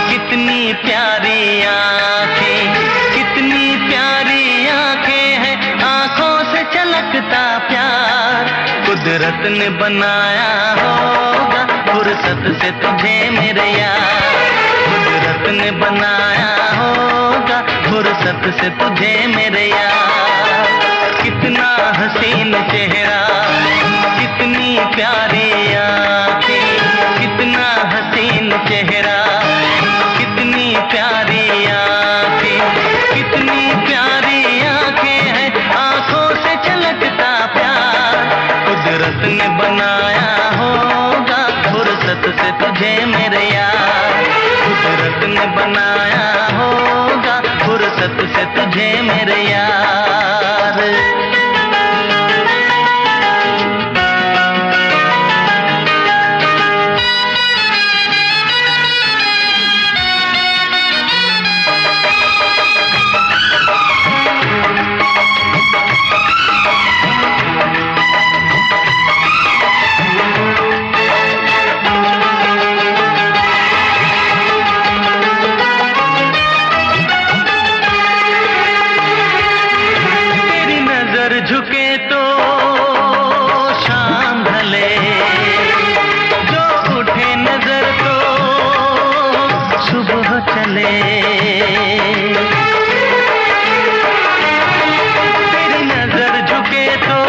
कितनी प्यारी आंखें, कितनी प्यारी आंखें हैं, आंखों से छलकता प्यार। कुदरत ने बनाया होगा फुर्सत से तुझे मेरे यार, कुदरत ने बनाया होगा फुर्सत से तुझे मेरे यार। कितना हसीन चेहरा, कितनी प्यारी आंखें, कितना हसीन चेहरा, कितनी प्यारी आंखें, कितनी प्यारी आंखें हैं, आंखों से छलकता प्यार। कुदरत ने बनाया होगा फुर्सत से तुझे मेरे यार, कुदरत ने बनाया होगा फुर्सत से तुझे मेरे यार। झुके तो शाम ढले, जो उठे नजर तो सुबह चले। तेरी नजर झुके तो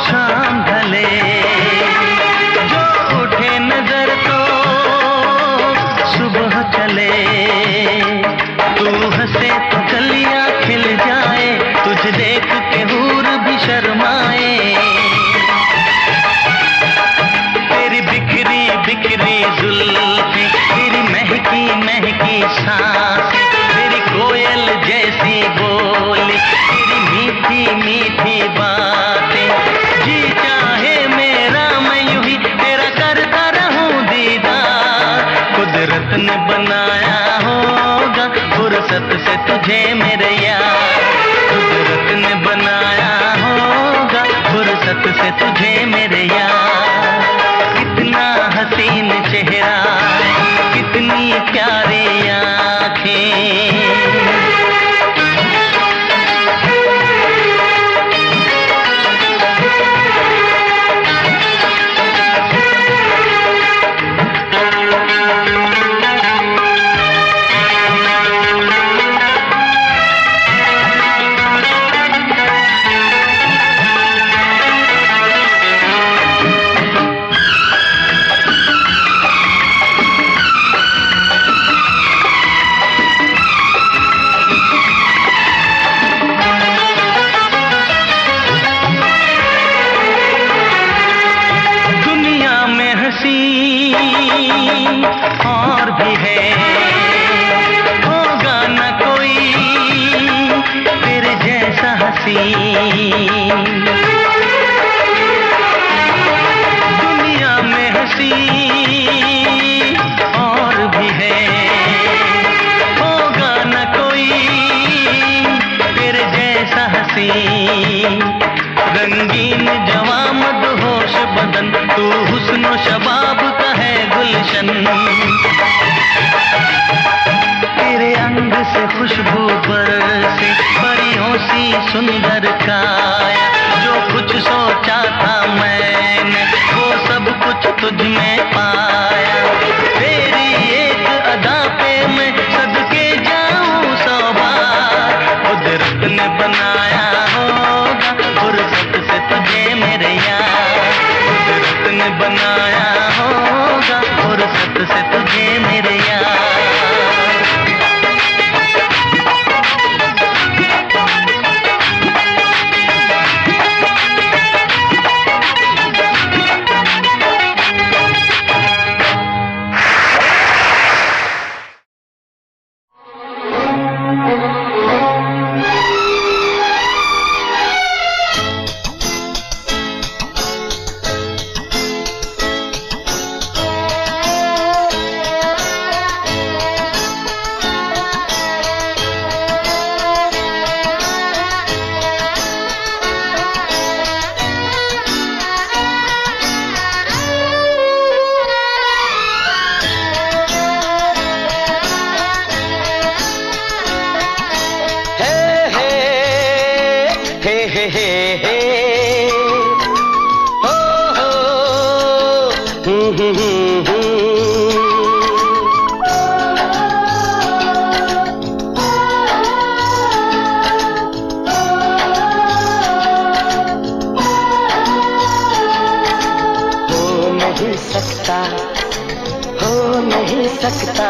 शाम ढले, जो उठे नजर तो सुबह चले। तू हंसे तो कलियां खिल जाए, तुझे देख के हूर भी शर्माए। तेरी बिखरी बिखरी जुल्फें, तेरी महकी महकी सांसें, तेरी कोयल जैसी बोली, तेरी मीठी मीठी बातें। जी चाहे मेरा मैं यूं ही तेरा करता रहूं दीदार। कुदरत ने बनाया होगा फुर्सत से तुझे मेरे यार, कुदरत ने बनाया होगा फुर्सत से तुझे मेरे यार। कितना हसीन चेहरा, कितनी प्यारी आंखें। और भी है, होगा न कोई तेरे जैसा हसी। दुनिया में हंसी और भी है, होगा न कोई तेरे जैसा हसी। रंगीन जवां मदहोश बदन, तू हुस्न शबाब का है गुलशन। तेरे अंग से खुशबू बरसे, परियों सी सुंदर काया। जो कुछ सोचा था मैंने वो सब कुछ तुझ में पाया। तेरी एक अदा पे मैं सदके जाऊं 100 बार। कुदरत ने बनाया होगा फुर्सत से तुझे मेरे यार, कुदरत ने बनाया होगा फुर्सत से तुझे मेरे यार। नहीं सकता,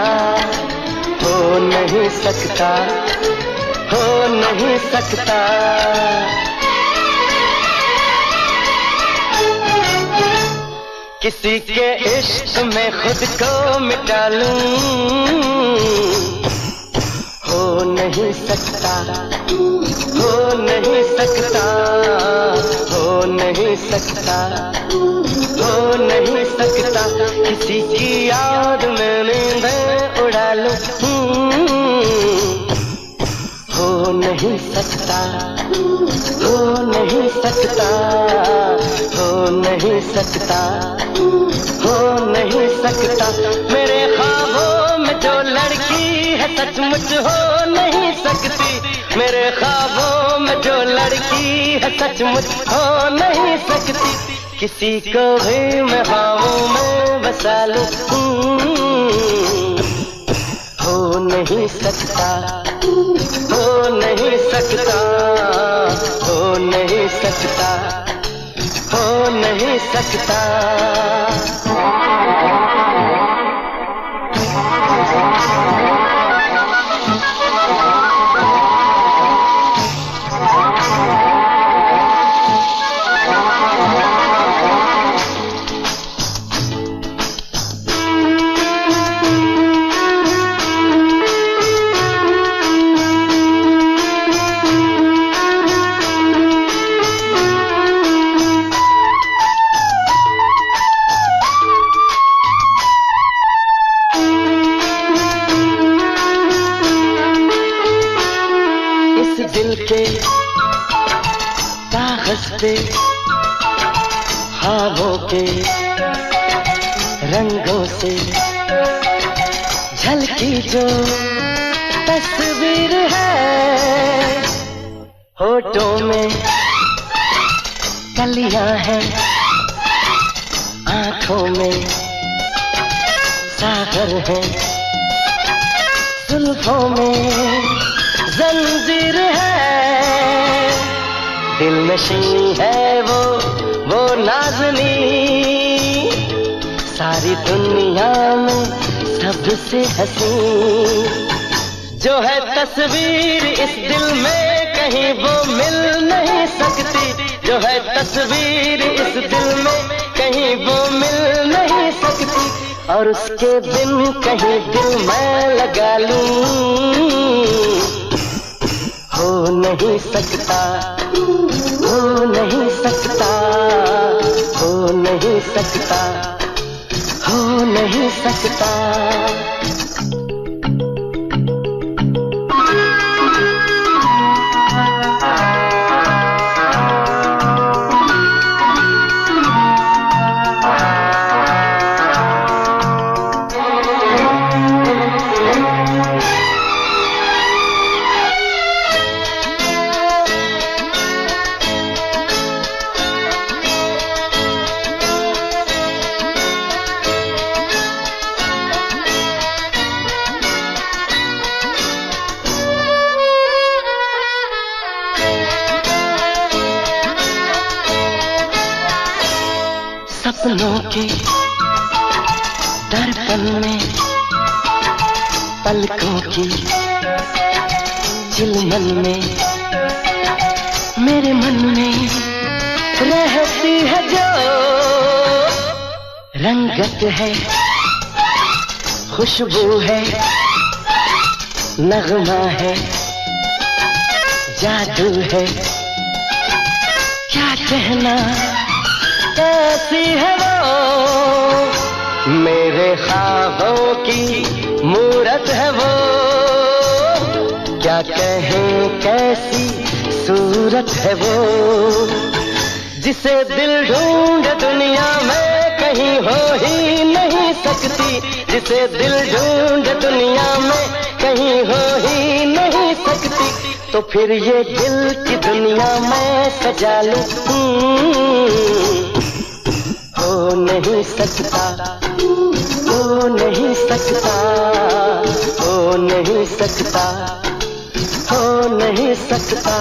हो नहीं सकता, हो नहीं सकता। किसी के इश्क में खुद को मिटा लूं, हो नहीं सकता, हो नहीं सकता, हो नहीं सकता, हो नहीं सकता। किसी की याद में नींदें उड़ा लूं, हो नहीं सकता, हो नहीं सकता, हो नहीं सकता, हो नहीं सकता। मेरे ख्वाबों में जो लड़की है सचमुच हो नहीं सकती, मेरे ख्वाबों में जो लड़की है सचमुच हो नहीं सकती। किसी को भी मैं ख्वाबों में बसा लूं, हो नहीं सकता, हो नहीं सकता, हो नहीं सकता, हो नहीं सकता। दिल के कागज पे ख्वाबों के रंगों से झलकी जो तस्वीर है, होठों में कलियां हैं, आंखों में सागर है, जुल्फों में जंजीर है, दिल नशी है वो नाज़नी, सारी दुनिया में सबसे हसी जो है तस्वीर इस दिल में कहीं वो मिल नहीं सकती, जो है तस्वीर इस दिल में कहीं वो मिल नहीं सकती। और उसके बिन कहीं दिल मैं लगा लूं, हो नहीं सकता, हो नहीं सकता, हो नहीं सकता, हो नहीं सकता। सपनों के दर्पण में पलकों की चिलमन में मेरे मन में रहती है जो रंगत है, खुशबू है, नगमा है, जादू है, क्या कहना कैसी है वो, मेरे ख्वाबों की मूरत है वो, क्या कहें कैसी सूरत है वो, जिसे दिल ढूंढ दुनिया में कहीं हो ही नहीं सकती, जिसे दिल ढूंढ दुनिया में कहीं हो ही नहीं सकती। तो फिर ये दिल की दुनिया मैं सजा लूं, हो नहीं सकता, हो नहीं सकता, हो नहीं सकता, हो नहीं सकता।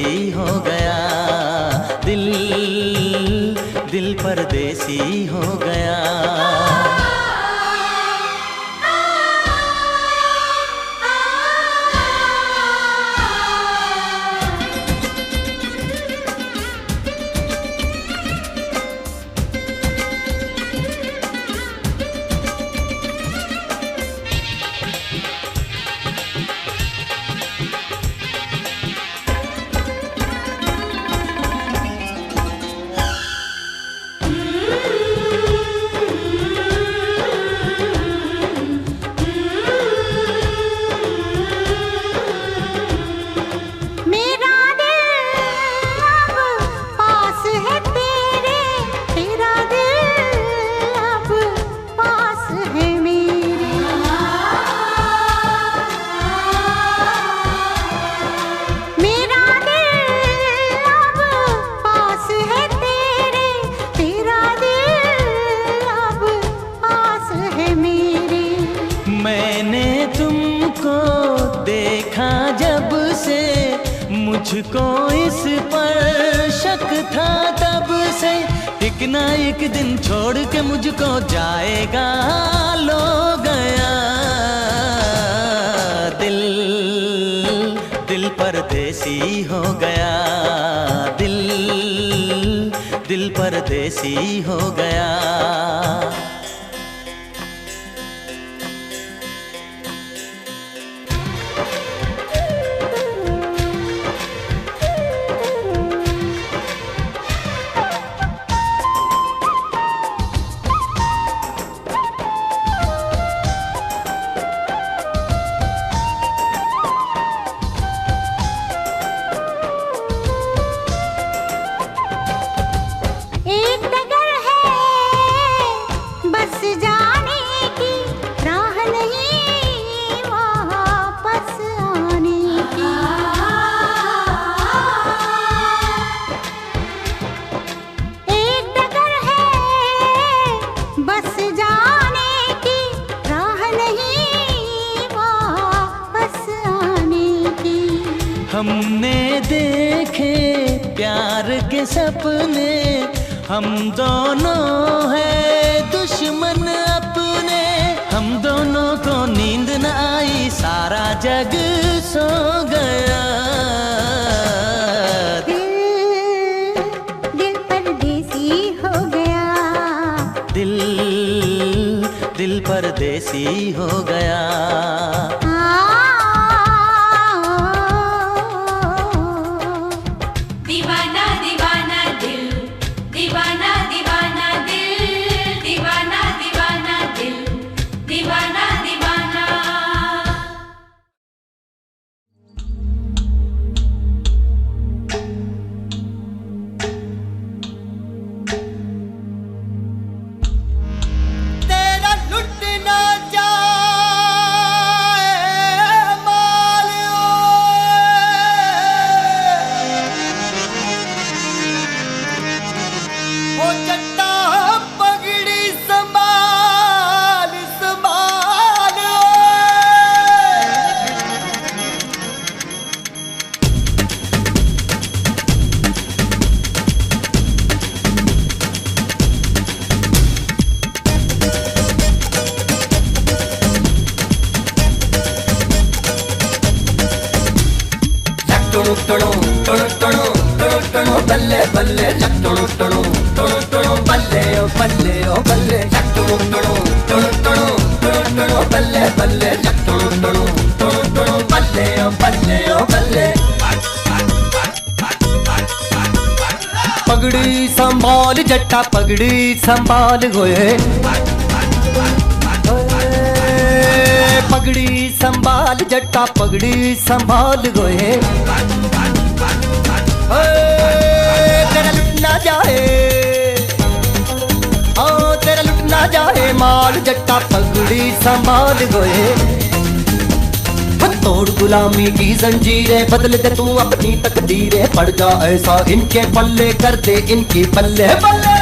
परदेसी हो गया, दिल दिल परदेसी हो गया। मुझको इस पर शक था तब से, एक ना एक दिन छोड़ के मुझको जाएगा, लो गया दिल दिल परदेसी हो गया, दिल दिल परदेसी हो गया। हमने देखे प्यार के सपने, हम दोनों हैं दुश्मन अपने, हम दोनों को नींद न आई, सारा जग सो गया। दिल परदेसी हो गया, दिल दिल परदेसी हो गया। बल्ले बल्ले टणो टणो टणो टणो बल्ले ओ बल्ले ओ बल्ले टणो टणो टणो टणो टणो बल्ले बल्ले टणो टणो टणो टणो बल्ले ओ बल्ले ओ बल्ले। पगड़ी संभाल जट्टा पगड़ी संभाल गोए, पगड़ी संभाल जट्टा पगड़ी संभाल गोए। तेरा लुट ना जाए, ओ तेरा लुट ना जाए माल जट्टा पगड़ी संभाल गोए। तोड़ गुलामी की जंजीरें बदल दे तू अपनी तकदीरें, पड़ जा ऐसा इनके पल्ले कर दे इनकी पल्ले बल्ले।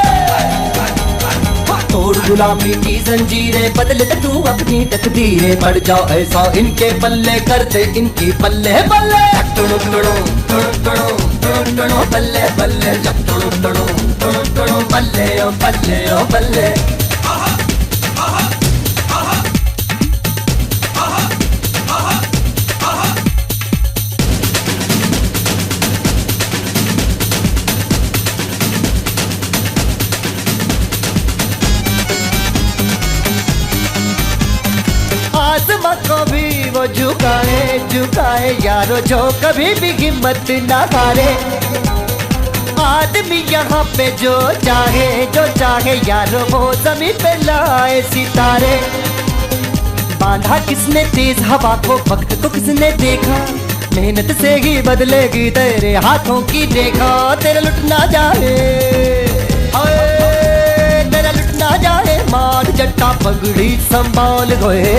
तोड़ गुलामी की जंजीरें बदल दे तू अपनी तकदीरें, पड़ जा ऐसा इनके पल्ले कर दे इनकी पल्ले बल्ले। टणो टणो टणो टणो बल्ले बल्ले बल्ले ओ बल्ले ओ बल्ले। आसमां को भी वो झुकाए झुकाए यारो, जो कभी भी हिम्मत ना हारे। आदमी यहाँ पे जो चाहे यारो, वो जमीन पे लाए सितारे। बांधा किसने तेज हवा को, वक्त को किसने देखा, मेहनत से ही बदलेगी तेरे हाथों की रेखा। तेरा लुट ना जाए, तेरा लुट ना जाए, मार जट्टा पगड़ी संभाल गए।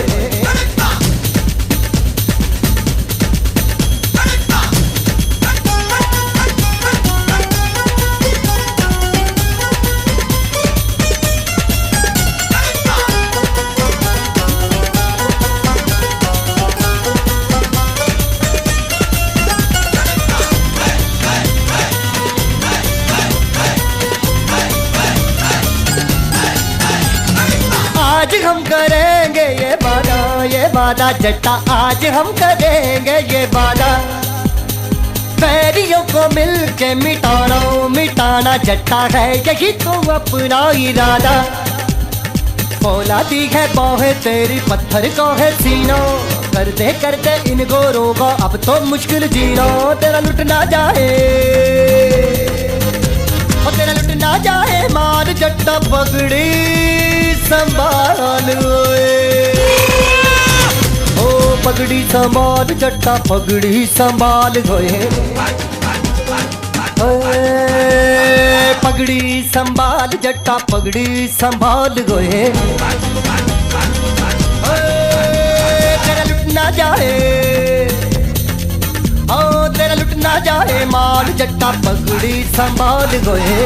आज हम करेंगे ये वादा जट्टा, आज हम करेंगे ये वादा। बैरियों को मिलके मिटाना जट्टा है यही तो अपना इरादा। फौलादी है बाहें तेरी, पत्थर को है सीनों, कर दे इन गोरों को अब तो मुश्किल जीना। तेरा लुट ना जाए, तेरा लुट ना जाए, मार जट्टा पगड़ी संभाल ओ पगड़ी संभाल जट्टा पगड़ी संभाल गए। पगड़ी संभाल जट्टा पगड़ी संभाल गए। तेरा लुट ना जाए, ओ तेरा लुट ना जाए, माल जट्टा पगड़ी संभाल गए।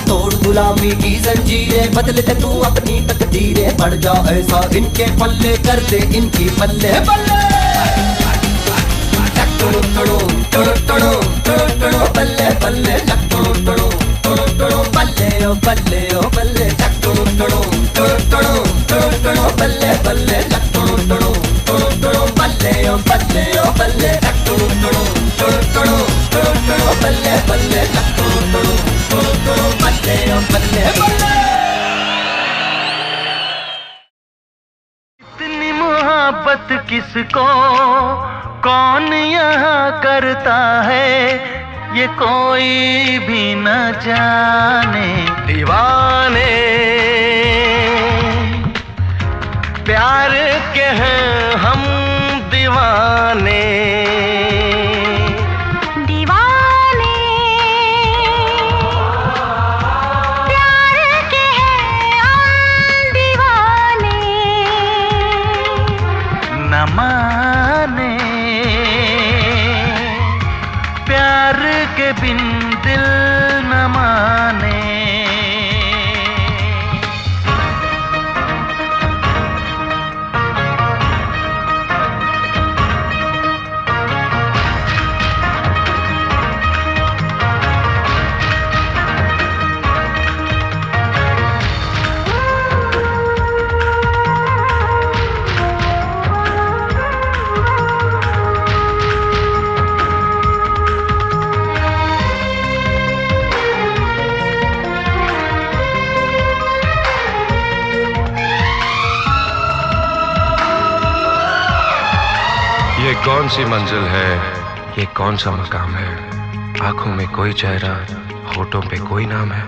तोड़ गुलामी की जंजीरें, बदल दे तू अपनी तकदीरें, पड़ जा ऐसा इनके पल्ले, कर दे इनकी पल्ले बल्ले। बल्ले बल्ले बल्ले ओ बल्ले ओ बल्ले, बल्ले बल्ले बल्ले ओ बल्ले ओ बल्ले, बल्ले बल्ले इतनी मोहब्बत किसको कौन यहाँ करता है, ये कोई भी न जाने। दीवाने प्यार के हैं हम दीवाने, माने प्यार के बिन दिल न माने। ये कौन सी मंजिल है, ये कौन सा मकाम है, आंखों में कोई चेहरा, होठों पे कोई नाम है।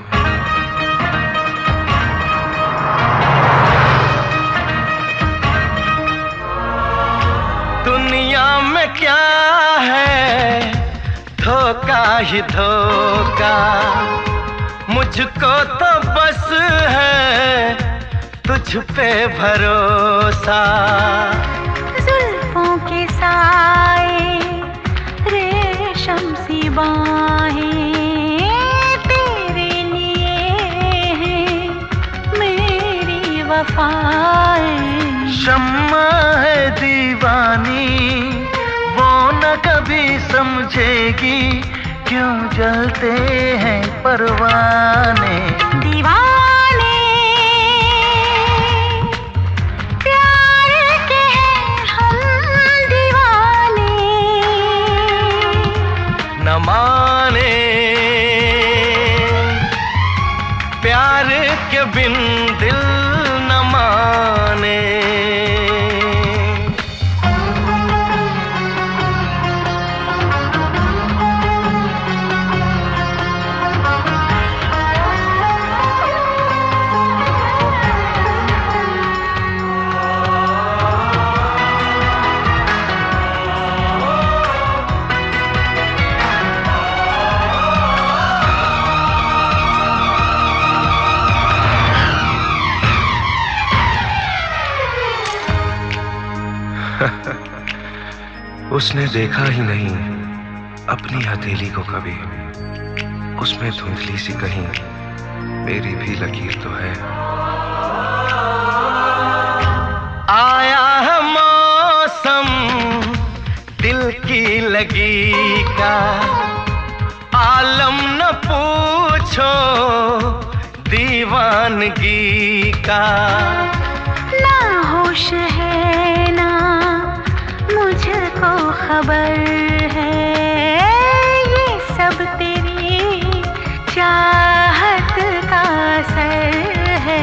दुनिया में क्या है धोखा ही धोखा, मुझको तो बस है तुझ पे भरोसा। जुल्फों के साए रेशम सी बाहें तेरे लिए हैं मेरी वफाएं। शम्मा है दीवानी वो न कभी समझेगी क्यों जलते हैं परवाने। दीवाने प्यार के हैं हम दीवाने, न माने प्यार के बिन दिल न माने। उसने देखा ही नहीं अपनी हथेली को कभी, उसमें धुंधली सी कहीं मेरी भी लकीर तो है। आया है मौसम दिल की लगी का, आलम न पूछो दीवानगी का। ना होश है ना मुझको खबर है, ये सब तेरी चाहत का असर है।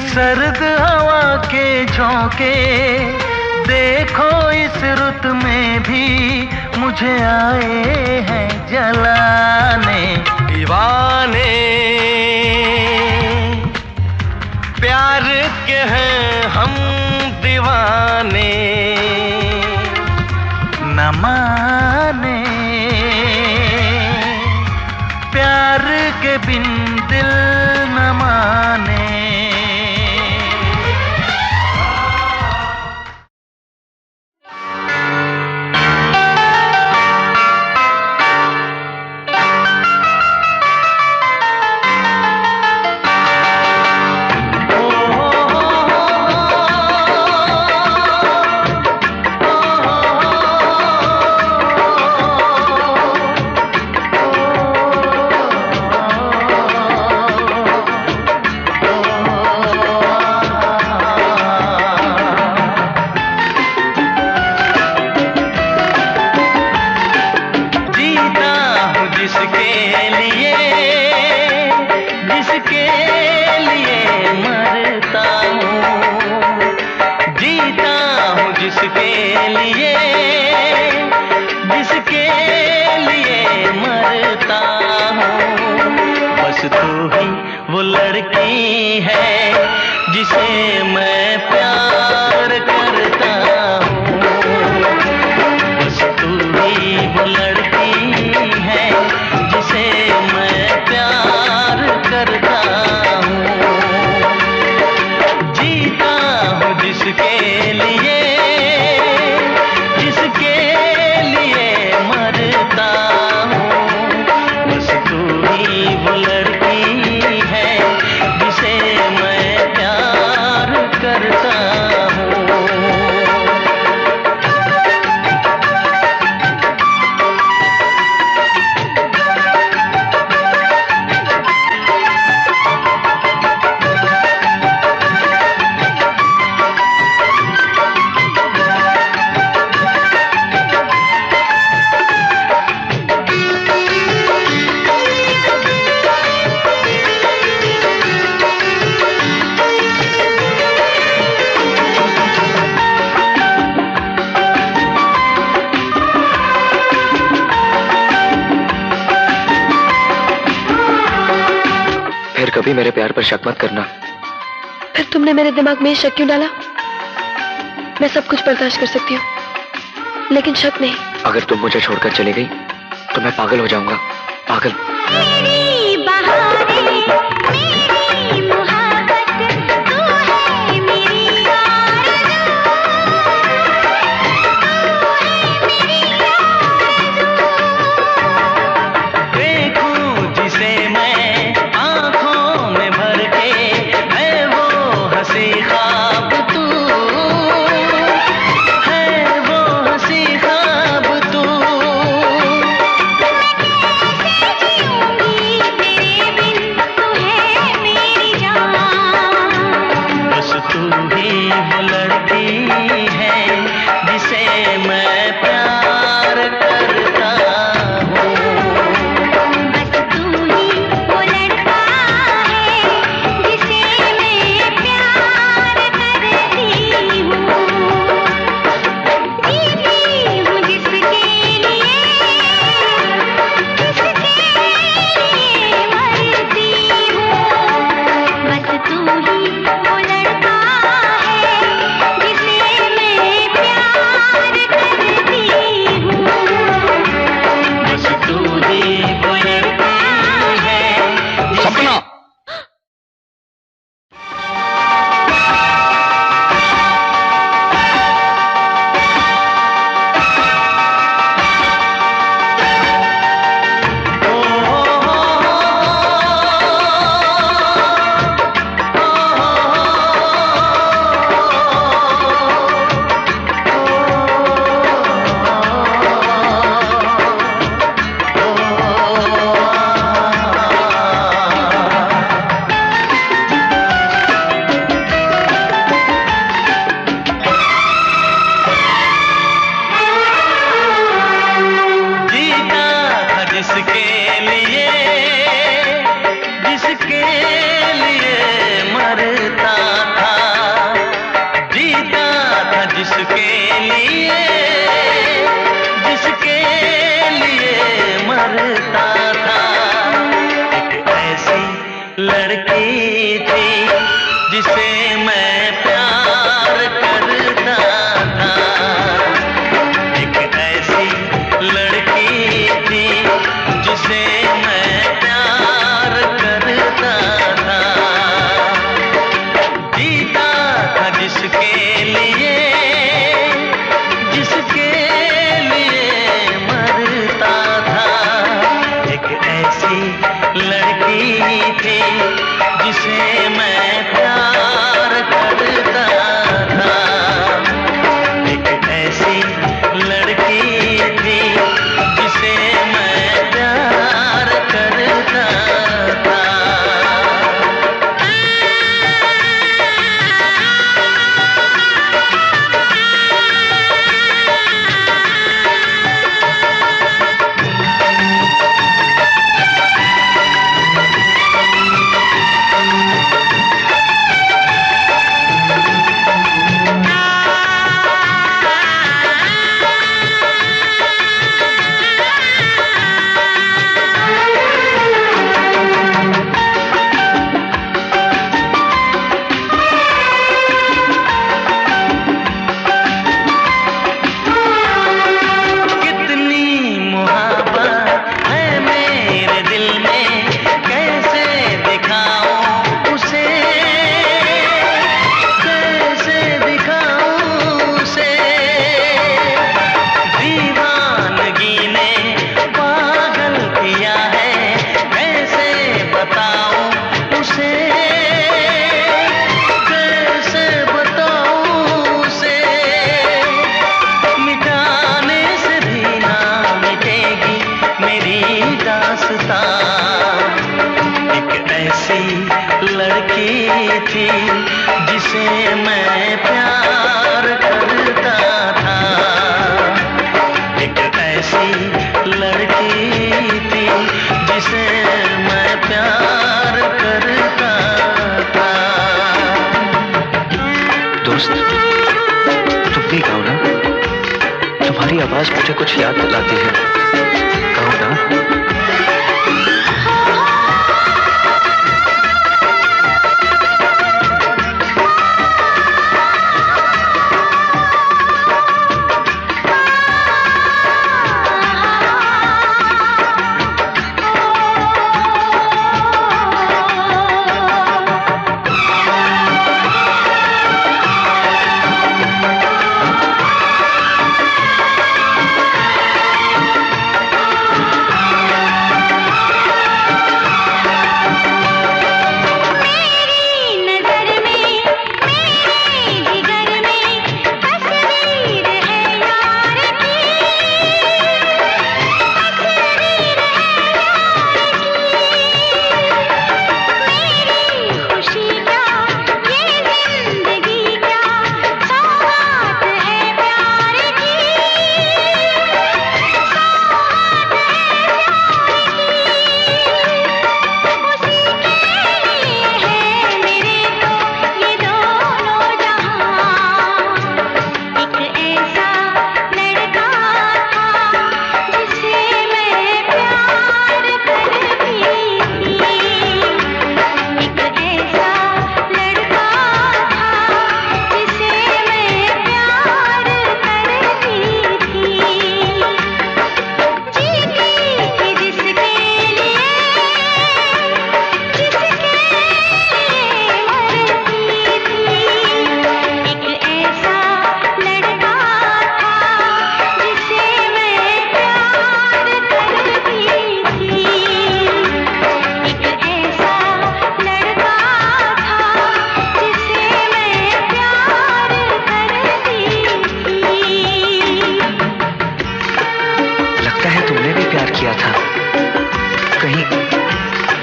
सर्द हवा के झोंके देखो इस रुत में भी मुझे आए हैं जलाने। दीवाने प्यार के हैं हम दीवाने, न माने प्यार के बिन दिल न माने। जिसे मैं प्यार करता हूँ, बस तू ही वो लड़की है जिसे मैं प्यार करता हूँ। जीता हूँ जिसके लिए, जिसके लिए मरता हूँ, बस तू ही वो लड़की है जिसे मैं प्यार करता हूँ। कभी मेरे प्यार पर शक मत करना। फिर तुमने मेरे दिमाग में शक क्यों डाला? मैं सब कुछ बर्दाश्त कर सकती हूँ, लेकिन शक नहीं। अगर तुम मुझे छोड़कर चली गई तो मैं पागल हो जाऊंगा, पागल। मेरी बहारें, मेरी मोहब्बत, तू है मेरी आरज़ू, तू है मेरी आरज़ू। देखूं जिसे मैं आँखों में भर के, है वो हंसी ख्वाब तू, है वो हंसी ख्वाब तू। लड़की थी जिसे मैं प्यार करता था। एक ऐसी लड़की थी जिसे मैं प्यार करता था। जीता था जिसके लिए, जिसके लिए मरता था। एक ऐसी लड़की थी जिसे मैं प्यार करता था। एक ऐसी लड़की थी जिसे मैं प्यार करता था। लड़की थी जिसे मैं प्यार करता था। एक ऐसी लड़की थी जिसे मैं प्यार करता था। दोस्त, तुम भी गाओ ना। तुम्हारी आवाज मुझे कुछ याद दिलाती है। गाओ ना।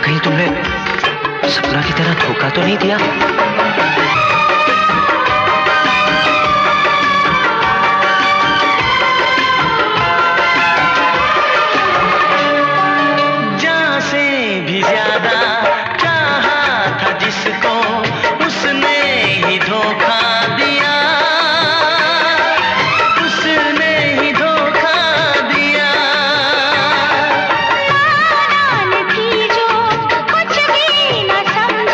कहीं तुमने सपना की तरह धोखा तो नहीं दिया? जान से भी ज्यादा चाहा था जिसको, उसने ही धोखा दिया, उसने ही धोखा दिया। नादान थी जो कुछ भी न समझी,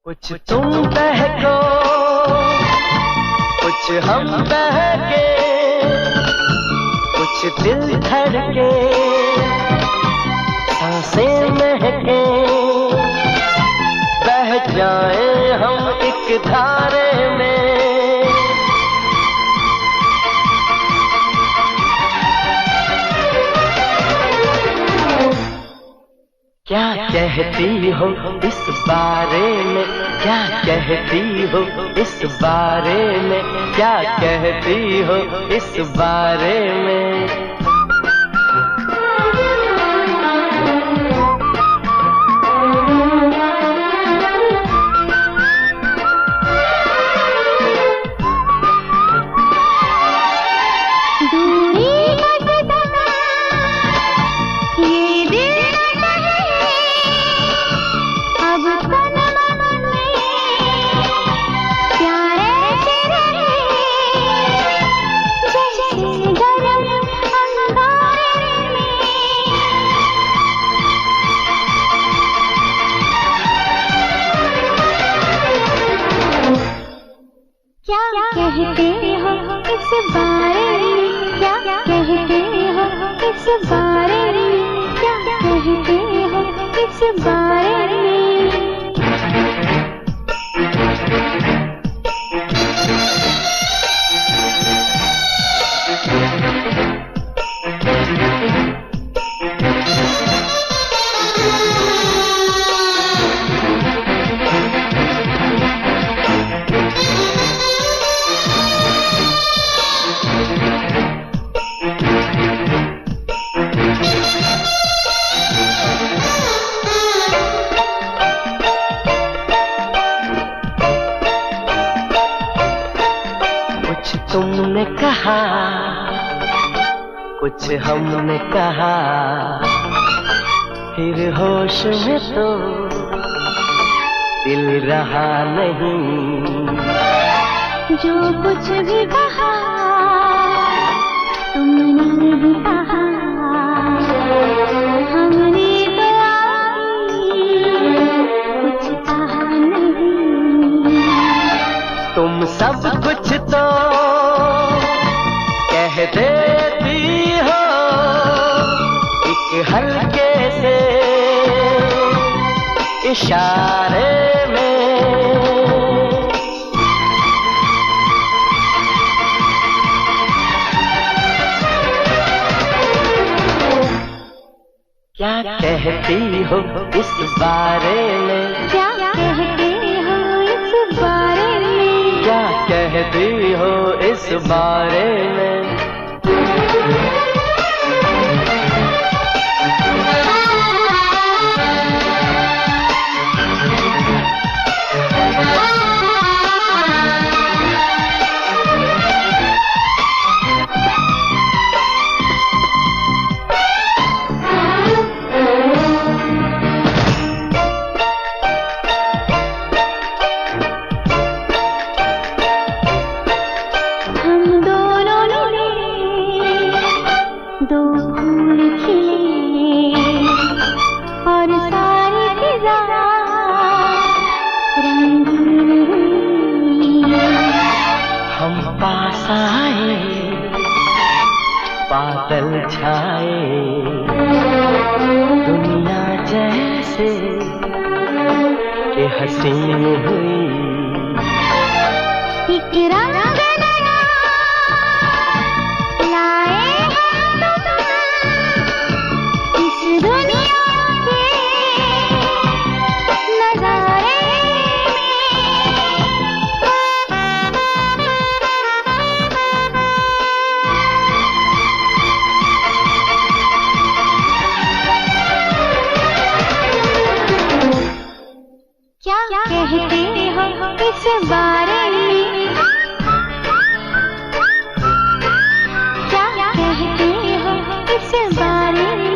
कुछ तुम बहको, कुछ हम बहके, कुछ दिल धड़के, सांसें महके, बह जाए हम एक धारे में। क्या कहती हो इस बारे में, क्या कहती हो इस बारे में, क्या कहती हो इस बारे में। कहते हो इस बारे में, क्या कहते हो इस बारे में, क्या कहते हो इस बारे में। तुमने कहा, कुछ हमने कहा, फिर होश में तो दिल रहा नहीं। जो कुछ भी कहा तुमने भी कहा, हमने तो कुछ कहा नहीं। तुम सब कुछ तो कह देती हो एक हल्के से इशारे में। क्या कहती हो इस बारे में, क्या कहते हो इस बारे में, क्या कहती हो इस बारे में। दो फूल खिले और सारी फिजा रंगीन हुई। हम पास आए, बादल छाए, दुनिया जैसे कि हसीन हुई। एक रंग नया लाए हम तुम इस दुनिया के नजारे में। क्या कहते हो इस बारे में, क्या कहते हो इस बारे में।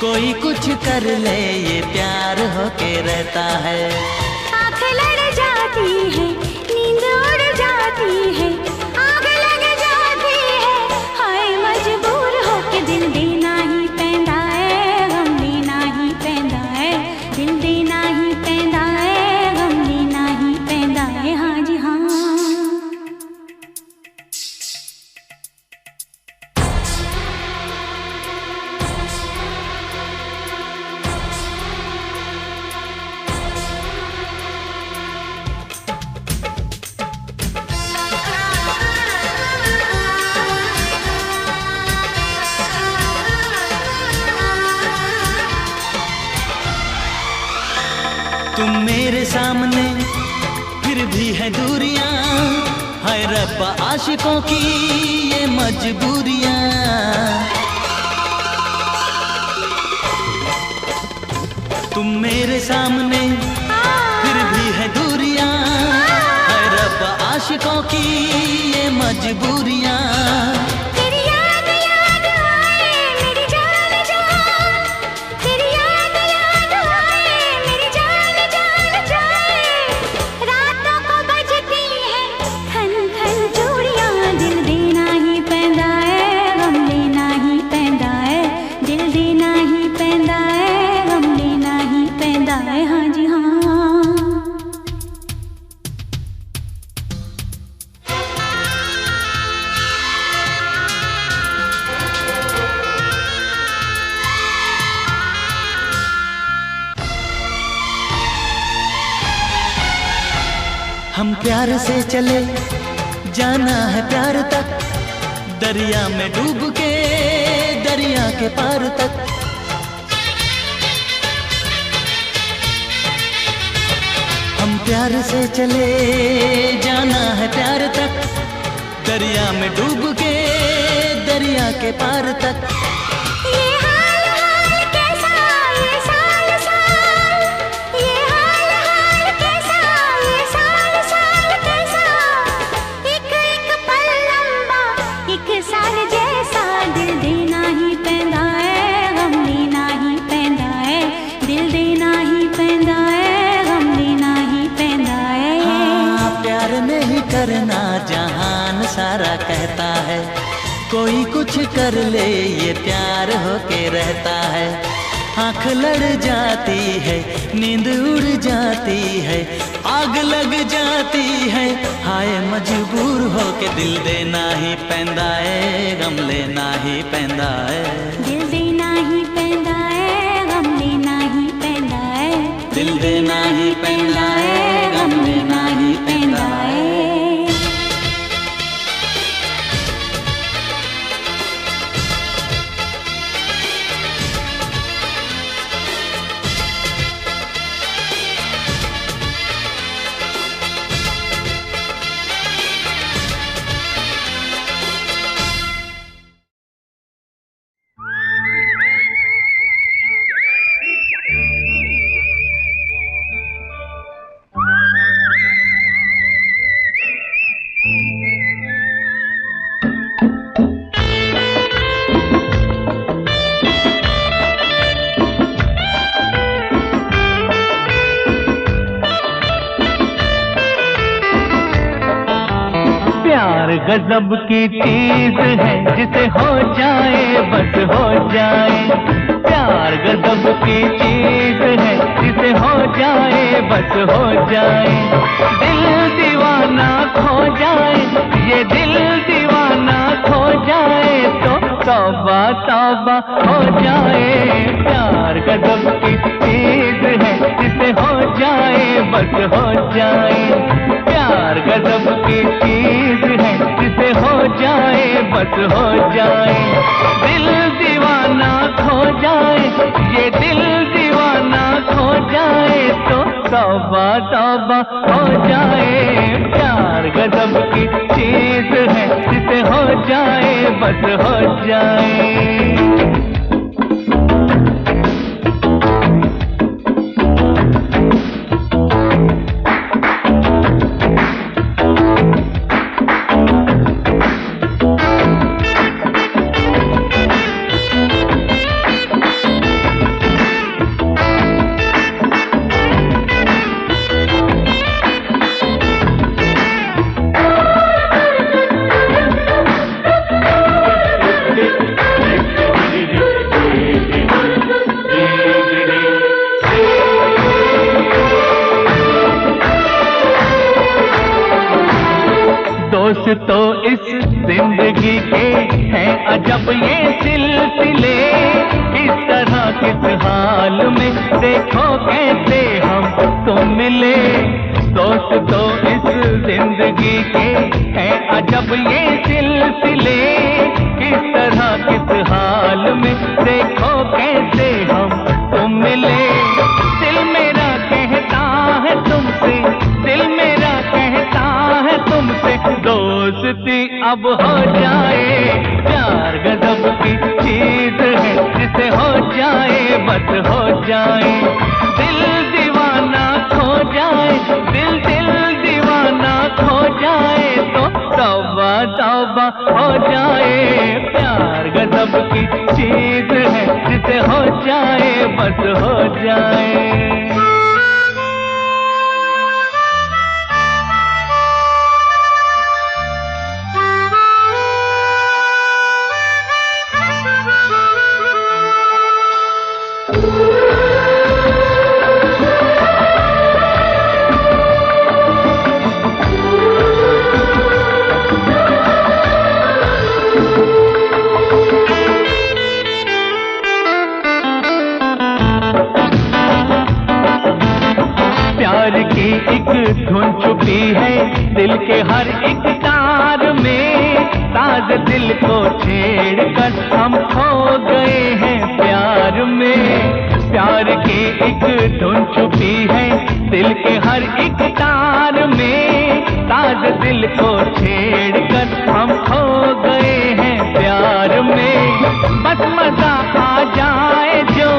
कोई कुछ कर ले ये प्यार होके रहता है। आँख लड़ जाती है, नींद उड़ जाती है, आग लग जाती है, हाय मजबूर होके दिल देना ही पैंदा है, गम लेना ही पैंदा है, दिल देना ही पैंदा है, गम लेना ही पैंदा है, हाँ जी हाँ। तुम मेरे सामने फिर भी है दूरियां, हाय रब्बा आशिकों की ये मजबूरियां। तुम मेरे सामने फिर भी है दूरियां, हाय रब्बा आशिकों की ये मजबूरियां। तेरी याद याद आए मेरी जान जान, तेरी याद याद आए मेरी जान जान जाए, रातों को बजती है खन खन चूड़ियां, दिल देना ही पैंदा है, गम लेना ही पैंदा है, दिल देना ही पैंदा है, गम लेना ही पैंदा है, हाँ जी हाँ। हम प्यार से चले जाना है प्यार तक, दरिया में डूब के दरिया के पार तक। हम प्यार से चले जाना है प्यार तक, दरिया में डूब के दरिया के पार तक। ये हाल हाल कैसा, ये साल साल, ये हाल हाल कैसा, ये साल साल कैसा, एक एक पल लंबा एक साल जैसा, दिल देना ही पैंदा है, गम लेना ही पैंदा है, दिल देना ही पैंदा है, गम लेना ही पैंदा है। हाँ, प्यार नहीं करना जहान सारा कहता है, कोई कुछ कर ले ये प्यार होके रहता है। आँख लड़ जाती है, नींद उड़ जाती है, आग लग जाती है, हाय मजबूर होके दिल देना ही पैंदा है, गम लेना ही पैंदा है, दिल देना ही पैंदा है, गम लेना ही पैंदा है, दिल देना ही पैंदा है, गम लेना ही पैंदा है। गजब की चीज है जिसे हो जाए बस हो जाए, प्यार गजब की चीज है जिसे हो जाए बस हो जाए। दिल दीवाना खो जाए, ये दिल दीवाना खो जाए तो तौबा तौबा हो जाए। प्यार गजब की चीज है जिसे हो जाए बस हो जाए, प्यार गजब की चीज है जिसे हो जाए बस हो जाए। दिल दीवाना खो जाए, ये दिल दीवाना खो जाए तो तौबा तौबा हो जाए। प्यार गजब की चीज है जिसे हो जाए बस हो जाए। तो इस जिंदगी के हैं अजब ये सिलसिले, किस तरह किस हाल में देखो कैसे हम तुम मिले। दोस्त तो इस जिंदगी के हैं अजब ये सिलसिले, किस तरह किस हाल में देखो कैसे हम तुम मिले। दिल मेरा कहता है तुमसे, दिल मेरा कहता है तुमसे, दोस्ती अब हो जाए। प्यार गजब की चीज है, जिसे हो जाए बस हो जाए। दिल दीवाना खो जाए, दिल दिल दीवाना खो जाए तो तौबा तौबा हो जाए। प्यार गजब की चीज है, जिसे हो जाए बस हो जाए। एक धुन छुपी है दिल के हर एक तार में, साज दिल को छेड़कर हम खो गए हैं प्यार में। प्यार की एक धुन छुपी है दिल के हर एक तार में, साज दिल को छेड़कर हम खो गए हैं प्यार में। बस मजा आ जाए जो,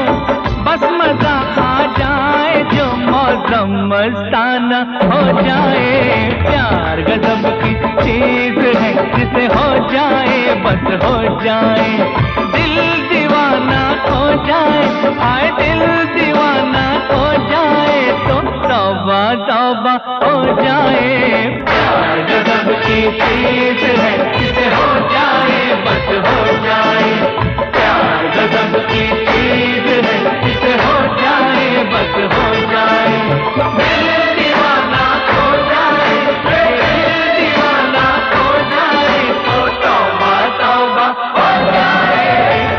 बस मजा आ जाए जो, मौसम मस्ताना हो जाए। प्यार गजब की चीज है, जिसे हो जाए बस हो जाए। दिल दीवाना हो जाए, आए दिल दीवाना हो जाए तो तौबा तौबा हो जाए। प्यार गजब की चीज है, जिसे हो जाए बस हो जाए। प्यार गजब की चीज है, जिसे हो जाए बस हो जाए। दिल दीवाना हो जाए, दिल दीवाना हो जाए तो तौबा तौबा हो जाए।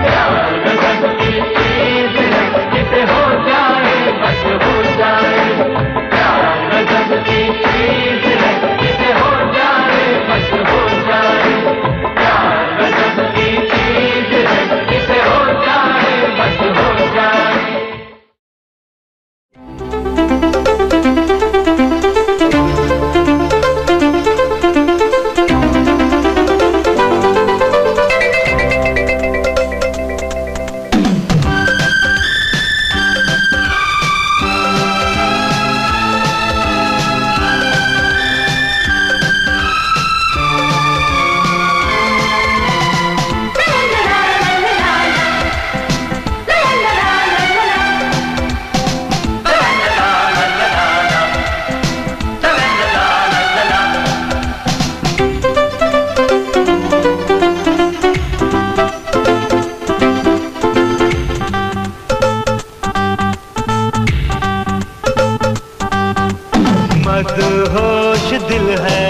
प्यार गजब की चीज है, जिसे हो जाए बस हो जाए। प्यार गजब की चीज है, जिसे हो जाए बस हो जाए। प्यार गजब की चीज है, जिसे हो जाए बस हो जाए। मदहोश दिल है,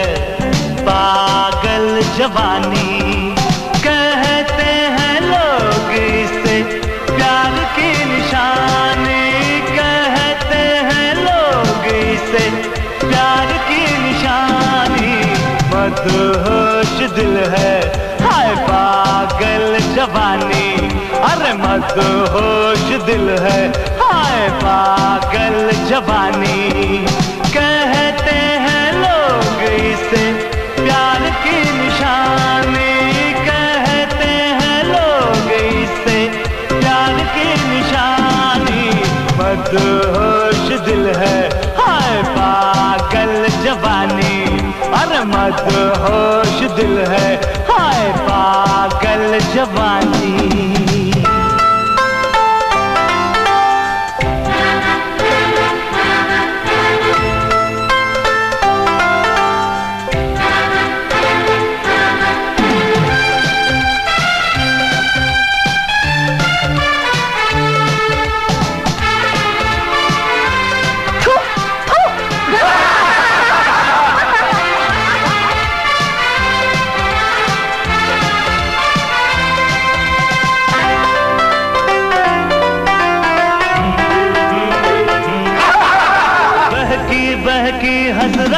पागल जवानी, कहते हैं लोग इसे प्यार की निशानी। कहते हैं लोग इसे प्यार की निशानी। मदहोश दिल है, हाय पागल जवानी। अरे मदहोश दिल है, हाय पागल जवानी। कहते हैं लोग इसे प्यार की निशानी। कहते हैं लोग इसे प्यार की निशानी। मदहोश दिल है, हाय पागल जवानी। अरे मदहोश दिल है, हाय पागल जवानी।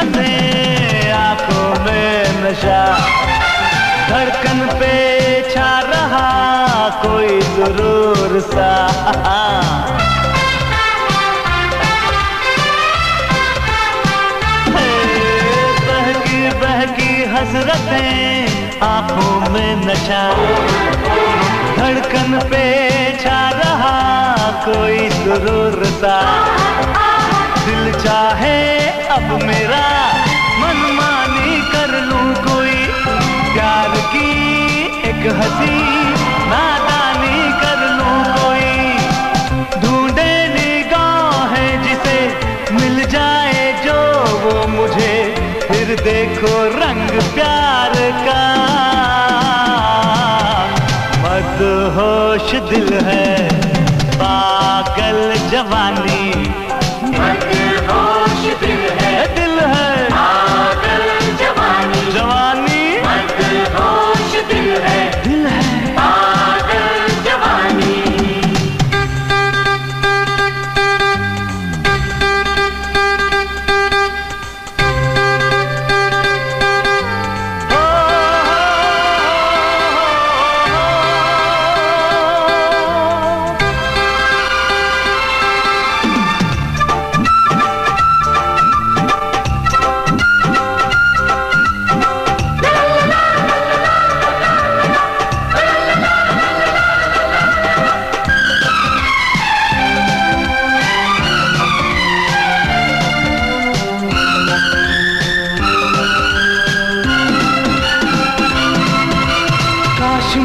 हसरतें आंखों में नशा, धड़कन पे छा रहा कोई सुरूर सा। बहकी बहकी हसरतें आंखों में नशा, धड़कन पे छा रहा कोई सुरूर सा। दिल चाहे अब मेरा मनमानी कर लूं कोई, प्यार की एक हंसी नादानी कर लूं कोई। ढूंढे निगाहें जिसे मिल जाए जो वो मुझे, फिर देखो रंग प्यार का। मदहोश दिल है पागल जवानी, मदहोश दिल है पागल जवानी, जवानी मदहोश दिल है पागल जवानी।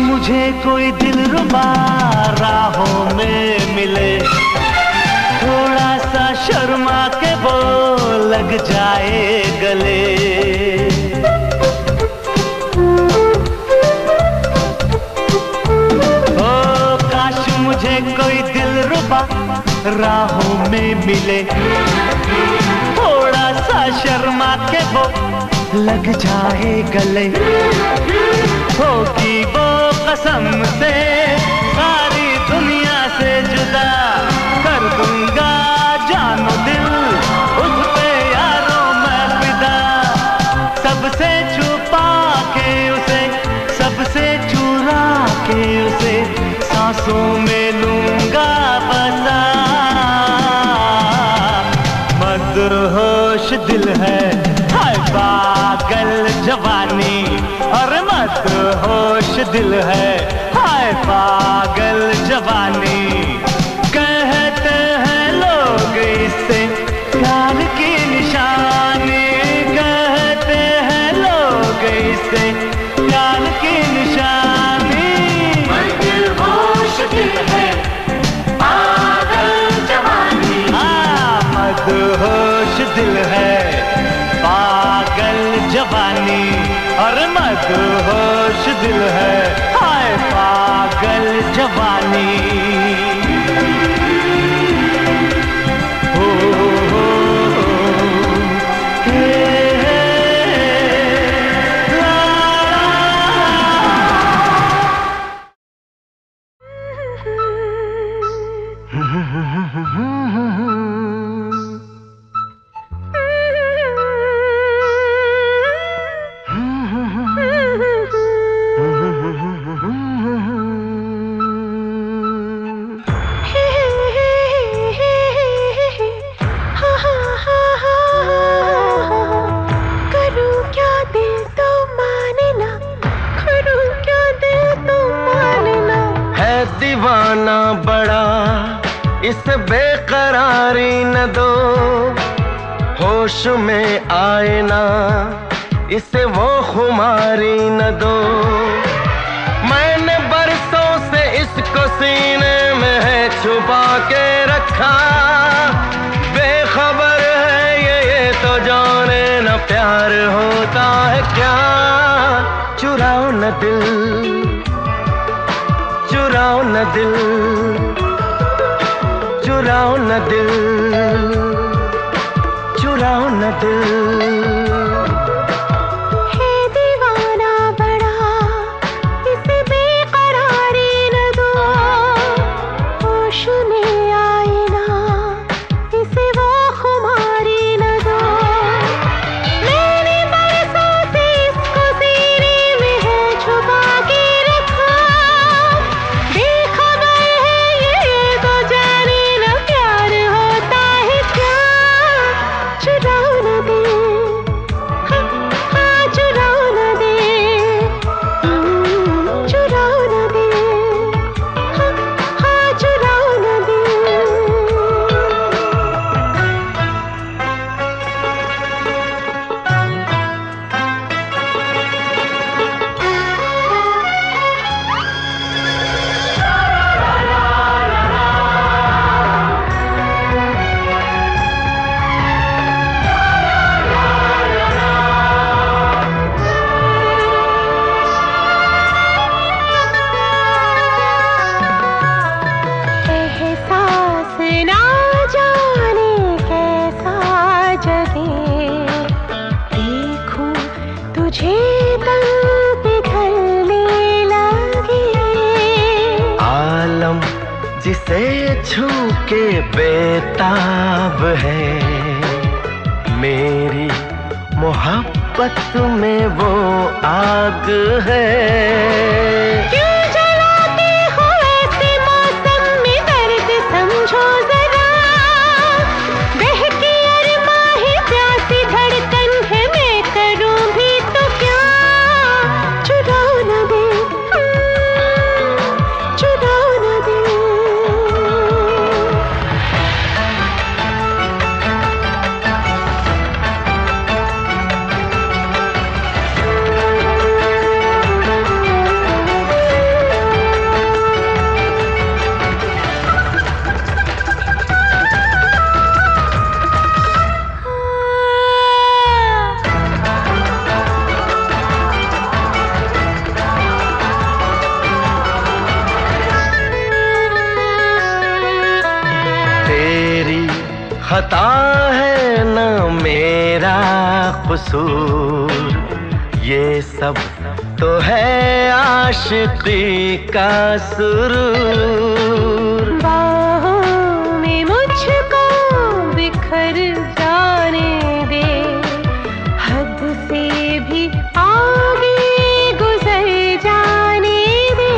मुझे कोई दिलरुबा राहों में मिले, थोड़ा सा शर्मा के वो लग जाए गले। ओ काश मुझे कोई दिलरुबा राहों में मिले, थोड़ा सा शर्मा के वो लग जाए गले। होगी वो कसम से सारी दुनिया से जुदा, कर दूंगा जानो दिल उस पे यारों मैं फिदा। सबसे छुपा के उसे, सबसे चुरा के उसे, सांसों में लूंगा बसा। मदहोश दिल है हाय पागल जवानी, और मदहोश दिल है हाय पागल जवानी। कहते हैं लोग इससे प्यार की निशानी, कहते हैं लोग इससे प्यार की निशानी। मदहोश दिल है पागल जवानी, मदहोश दिल है पागल जवानी, और मदहोश दिल है हाय पागल जवानी। दीवाना बड़ा इसे बेकरारी न दो, होश में आए ना इसे वो खुमारी न दो। मैंने बरसों से इसको सीने में है छुपा के रखा, बेखबर है ये तो जाने न प्यार होता है क्या। चुराओ न दिल, चुराओ न दिल, चुराओ न दिल, चुराओ न दिल। है दीवाना बड़ा इसे बेकरारी न दो, होश में आए ना इसे वो खुमारी न दो। छू के बेताब है, मेरी मोहब्बत में वो आग है। क्यों जलाते हो ऐसे मौसम में दर्द समझो जरा, बहकी अरमां है प्यासी धड़कन है, मैं करूं भी तो क्या, चुराओ न दिल, चुराओ न दिल। खता है न मेरा कसूर, ये सब तो है आशिकी का सुरूर। बाहों में मुझको बिखर जाने दे, हद से भी आगे गुजर जाने दे।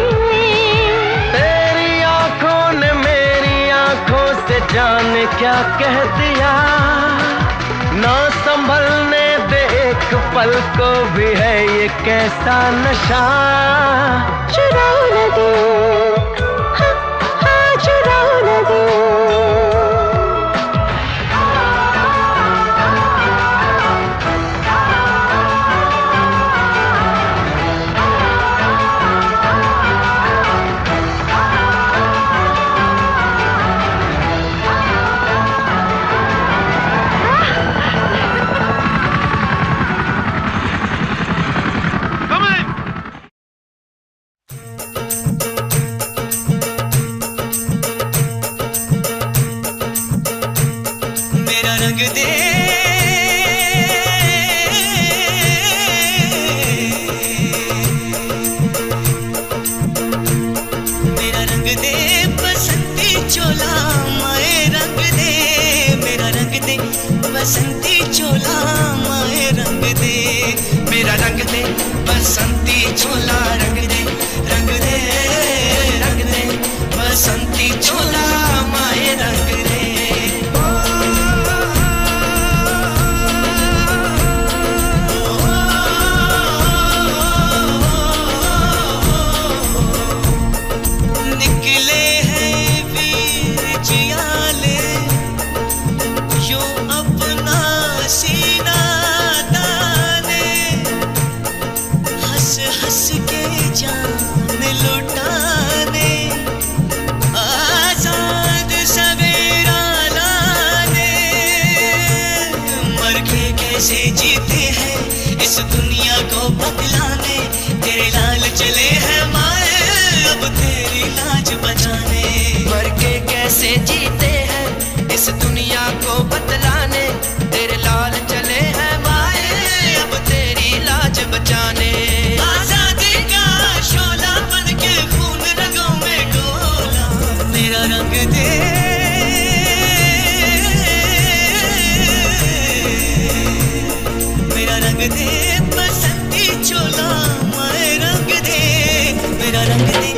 तेरी आंखों ने मेरी आंखों से जाने क्या कह दिया, ना संभलने दे एक पल को भी है ये कैसा नशा। चुराओ न दे, हाँ, हाँ, चुराओ न दे। बसंती चोला माए रंग दे, मेरा रंग दे बसंती चोला रंग दे, रंग दे, रंग दे बसंती चोला माए रंग दे। निकले हैं वीर जियाले जो अपना सीना ताने, हंस हंस के जान लुटाने, आजाद सवेरा लाने। मर के कैसे जीते हैं इस दुनिया को बदलाने, तेरे लाल चले हैं माए अब तेरी लाज बचाने। मर के कैसे जीते हैं इस दुनिया को बदलाने, तेरे लाल चले हैं माए अब तेरी लाज बचाने। आजादी का शोला बन के खून रगों में डोला, मेरा रंग दे, मेरा रंग दे बसंती चोला माए रंग दे, मेरा रंग दे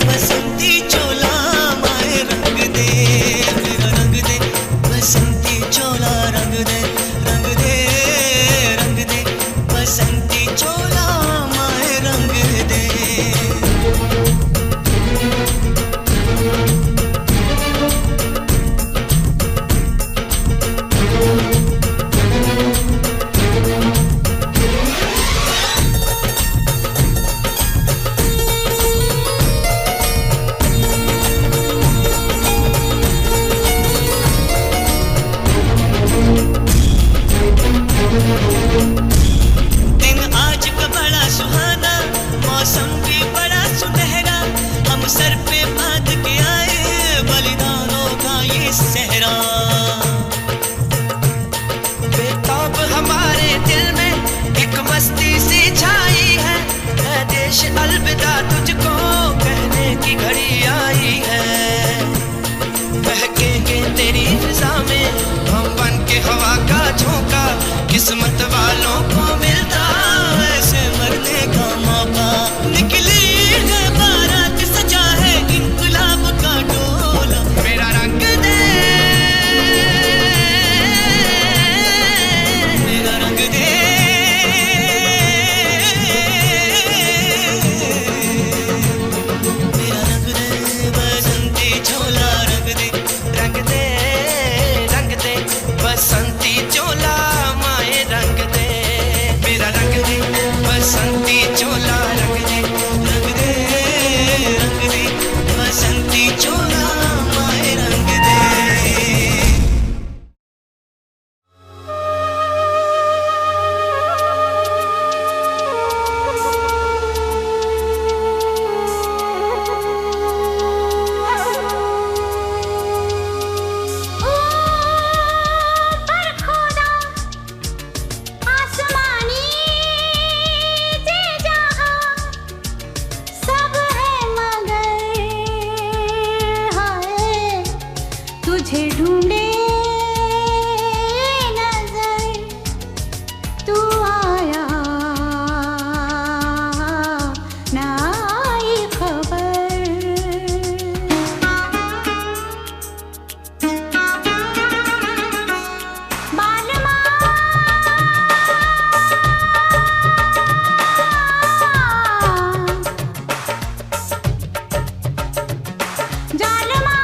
बसंती चोला माए रंग दे, मेरा रंग दे बसंती चोला रंग दे, रंग दे, रंग दे बसंती चोला माए रंग दे। दिन आज का बड़ा सुहाना, मौसम भी बड़ा सुनहरा, हम सर पे बांध के आए बलिदानों का ये सहरा। बेताब हमारे दिल में एक मस्ती सी छाई है, ऐ देश अलविदा तुझको कहने की घड़ी आई है। के तेरी फिजा में, हम बन के हवा का झोंका, किस्मत वालों को मिलता ऐसे मरने का मौका। निकली है बारात, सजा है इंकलाब का डोला, मेरा रंग दे, मेरा रंग दे, मेरा रंग दे, बसंती चोला रंग दे, रंग दे, रंग दे, बसंती चोला माए रंग दे, मेरा रंग दे, बसंती चोला रंग दे, रंग दे, रंग दे, बसंती चोला माए रंग दे। पर खुदा आसमानी से जहां सब है मगर हाय तुझे ढूंढे नजर तू आया ना आई खबर। बालमा जालमा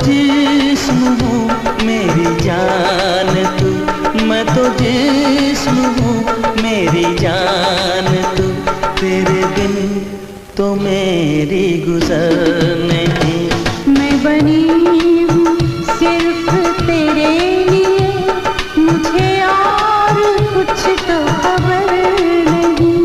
जिस्म हूँ मेरी जान तू, मैं तो जिस्म हूँ मेरी जान तू, तेरे बिन तो मेरी गुजर नहीं। मैं बनी हूँ सिर्फ तेरे लिए, मुझे और कुछ तो खबर नहीं।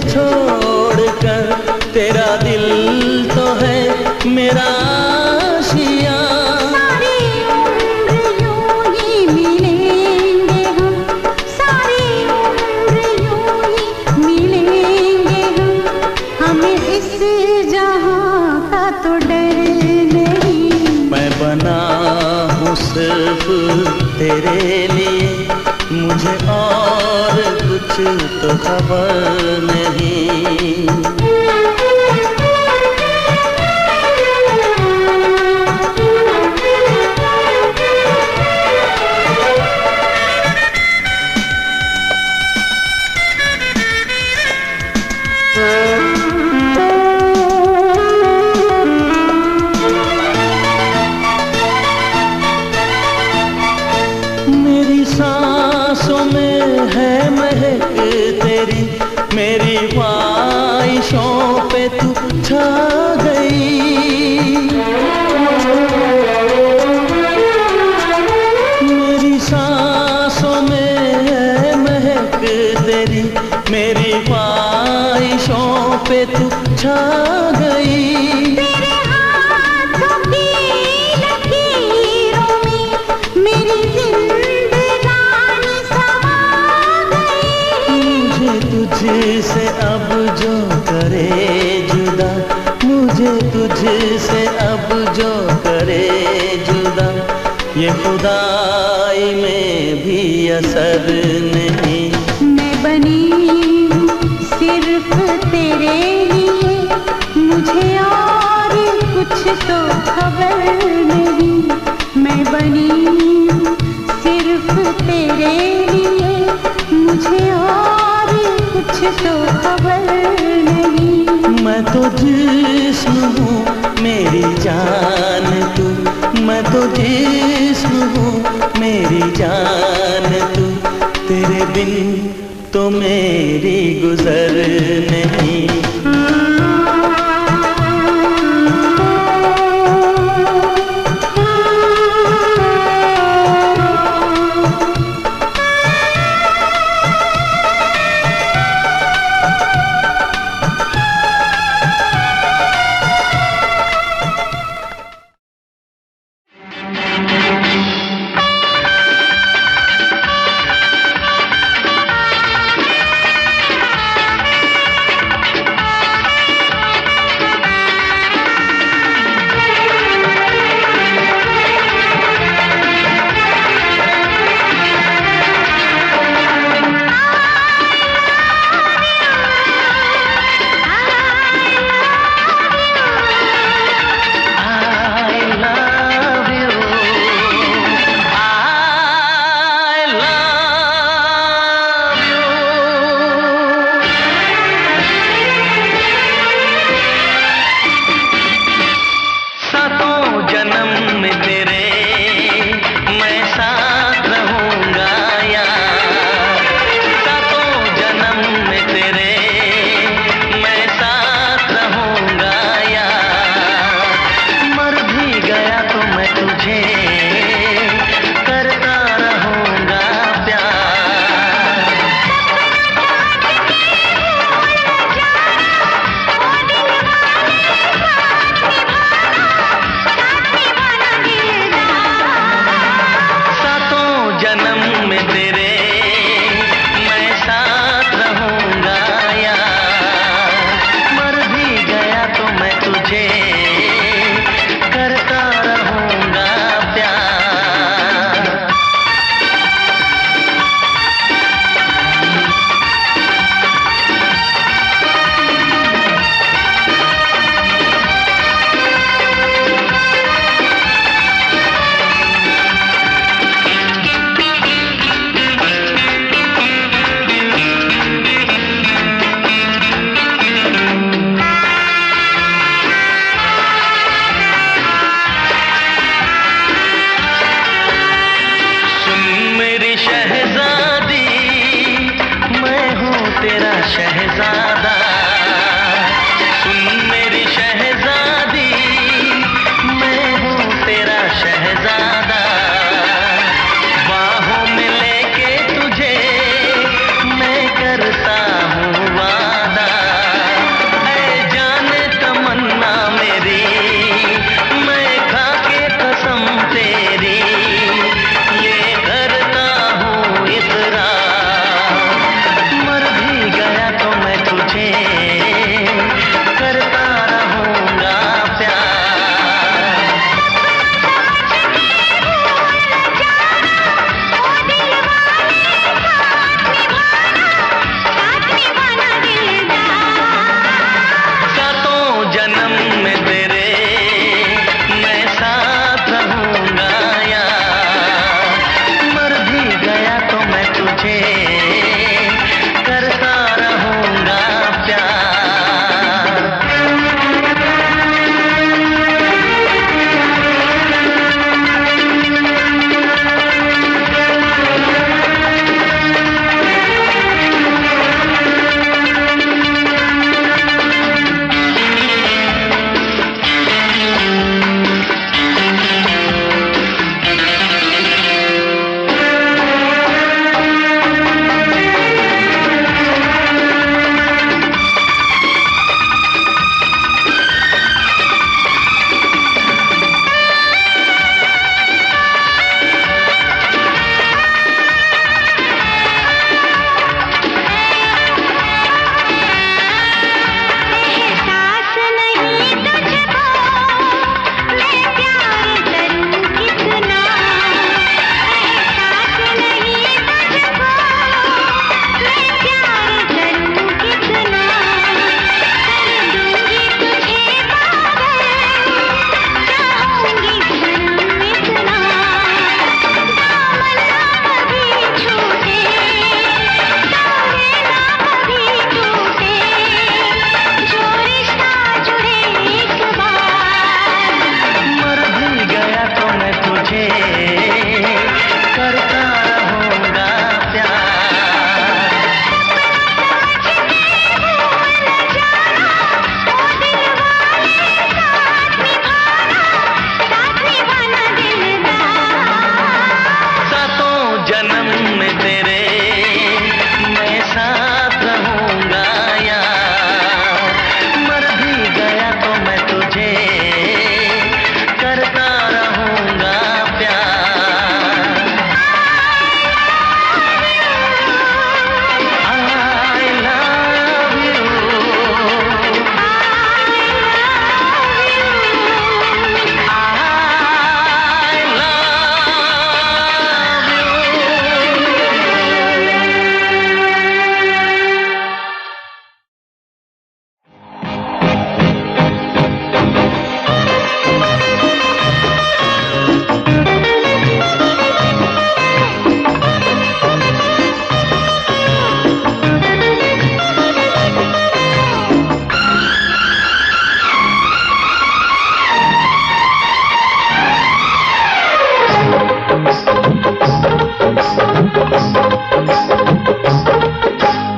छोड़कर तेरा दिल तो है मेरा आशिया। सारी उम्र यूं ही मिलेंगे हम, सारी उम्र यूं ही मिलेंगे हम, हमें इस जहां का तो डर नहीं। मैं बना हूँ सिर्फ तेरे लिए, मुझे और कुछ तो खबर नहीं। मेरी सांसों में है महक तेरी, मेरी ख्वाहिशों पे तू छा गई। मेरी सांसों में है महक तेरी, मेरी ख्वाहिशों पे तू छा गई। तेरे हाथों की लकीरों में मेरी जिंदगानी समा गई। मुझे तुझसे अब जो करे जुदा, मुझे तुझसे अब जो करे जुदा, ये खुदाई में भी असर नहीं। मैं बनी हूँ सिर्फ तेरे लिए, मुझे और कुछ तो खबर नहीं। मैं बनी हूँ सिर्फ तेरे लिए, मुझे और कुछ तो खबर नहीं। मैं तो जिस्म हूँ मेरी जान तू, मैं तो जिस्म हूँ मेरी जान तू, तेरे बिन तो मेरी गुजर नहीं।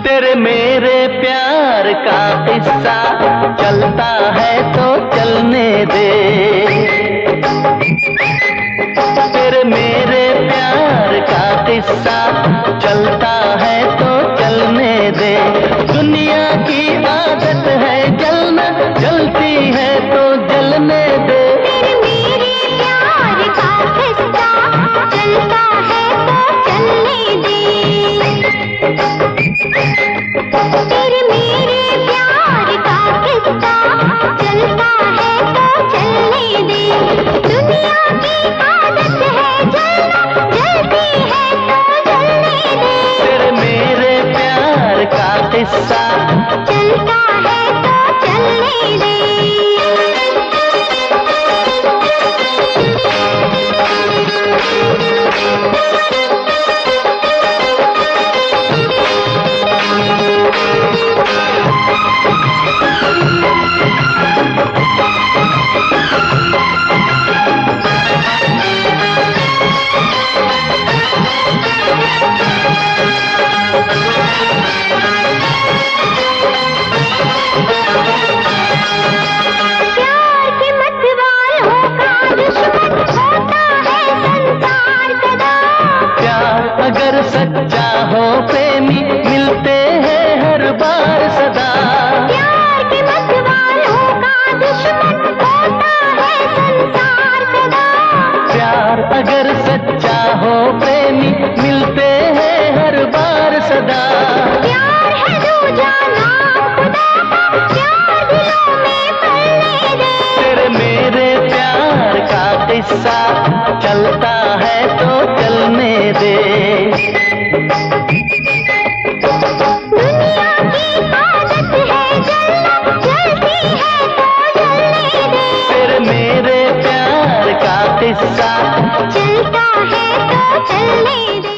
तेरे मेरे प्यार का किस्सा चलता है तो चलने दे, तेरे मेरे प्यार का किस्सा चलता है तो चलने दे। दुनिया की आदत है जलना, जलती है तो जलने दे। तेरे मेरे प्यार का किस्सा चलता है तो चलने दे, तेरे मेरे प्यार का किस्सा चलता है तो चलने दे। दुनिया की आदत है जलना, जलती है तो जलने दे। तेरे मेरे प्यार का किस्सा चलता है तो चलने दे। प्यार के मतवालों का दुश्मन होता है संसार सदा। प्यार अगर सच्चा हो प्रेमी मिलते हैं हर बार सदा। प्यार के मतवालों का दुश्मन होता है संसार सदा। प्यार अगर सच्चा हो प्रेमी मिलते हैं हर बार सदा। प्यार है दूजा नाम खुदा का, प्यार दिलों में पलने दे। तेरे मेरे प्यार का किस्सा चलता है तो चलने दे। दुनिया की आदत है जलना, जलती है तो जलने दे। तेरे मेरे प्यार का किस्सा चलता है तो चलने दे।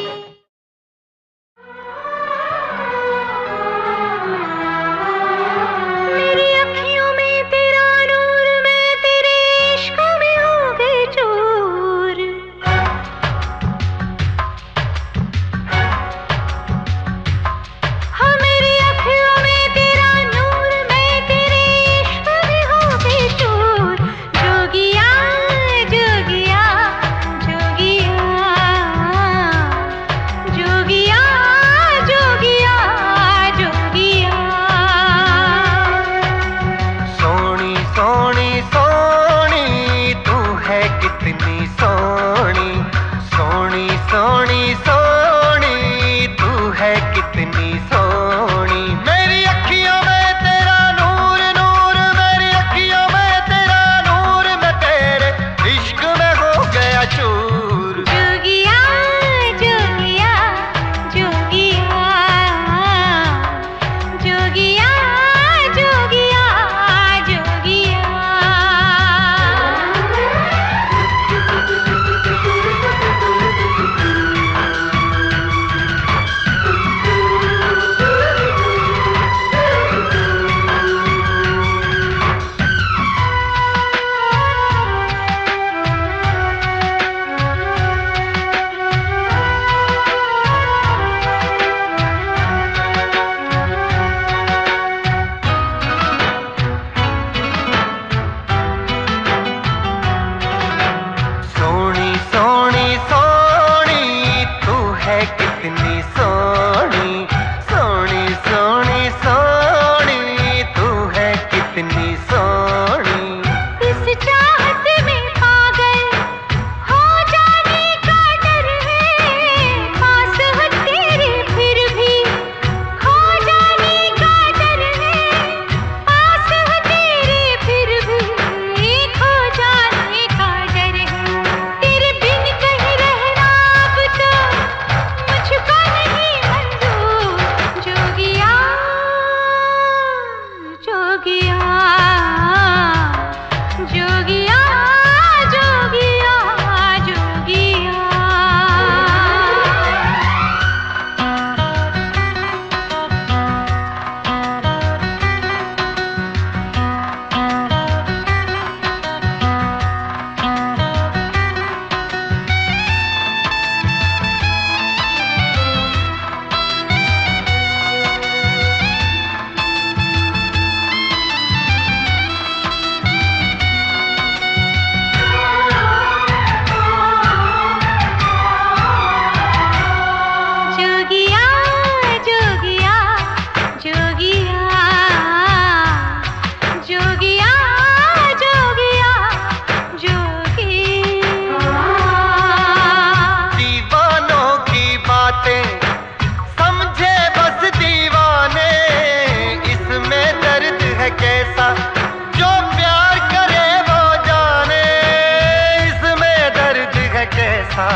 कैसा,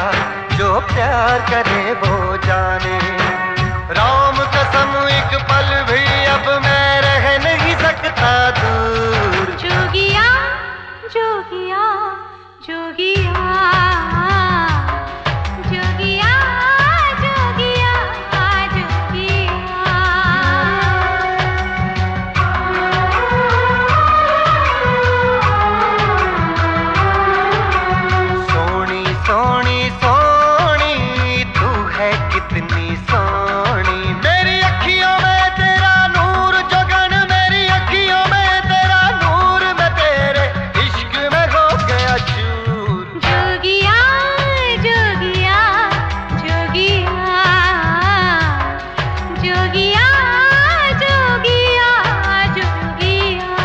जो प्यार करे वो जाने। राम कसम एक पल भी अब मैं रह नहीं सकता दूर। जोगिया जोगिया जोगिया जोगिया जोगिया सोनी सोनी सोनी तू है कितनी सोनी। मेरी अखियों में तेरा नूर जगन, मेरी अखियों में तेरा नूर, मैं तेरे इश्क में हो गया चूर। जोगिया जोगिया जोगिया जोगिया जोगिया जोगिया।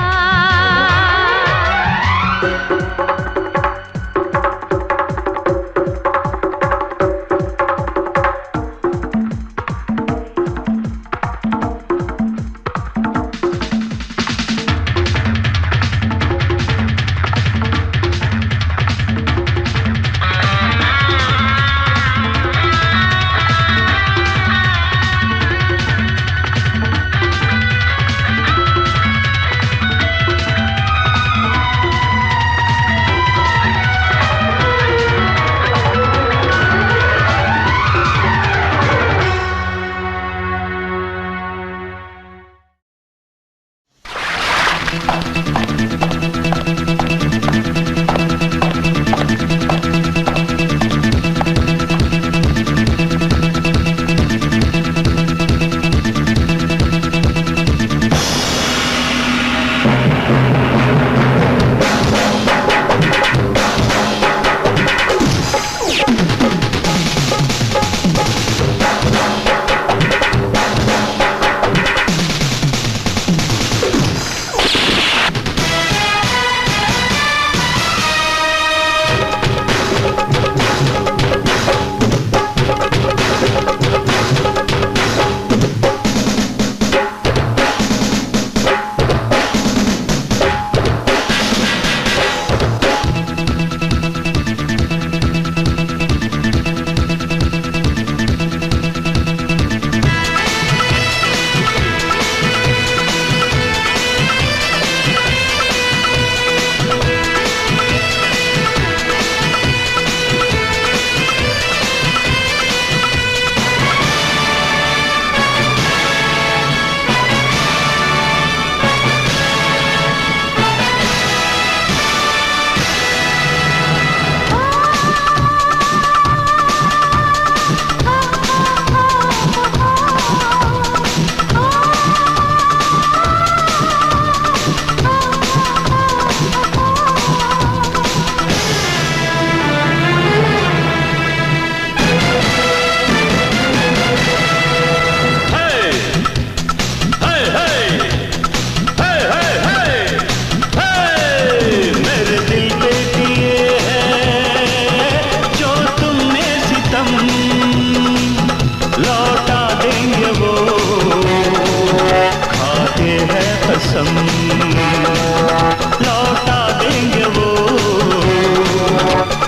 लौटा देंगे वो,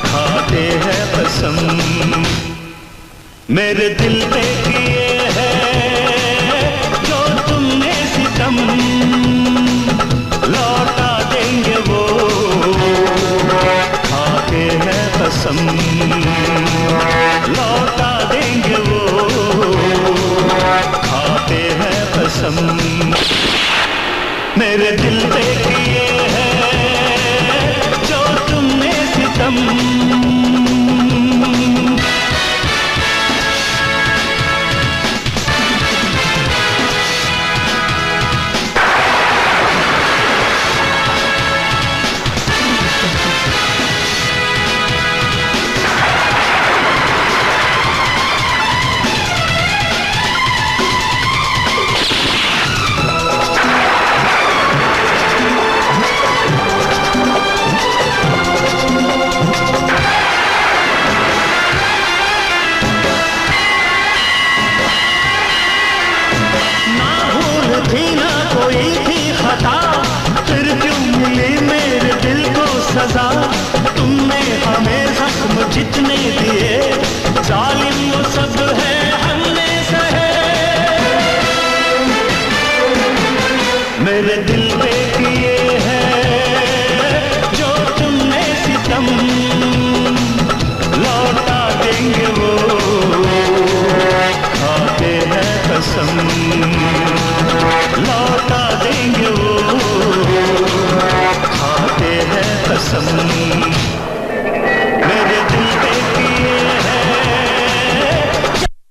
खाते हैं कसम। मेरे दिल पे किए हैं जो तुमने सितम, लौटा देंगे वो, खाते हैं कसम। लौटा देंगे वो, खाते हैं कसम। मेरे दिल पे किए हैं जो तुमने सितम। सजा तुमने हमें जख्म जितने दिए जालिम वो सब है हमने सहे। मेरे दिल पे किए हैं जो तुमने सितम, लौटा देंगे वो खाते हैं कसम, लौटा देंगे वो खाते हैं कसम। मेरे दिल पे किए हैं सितम।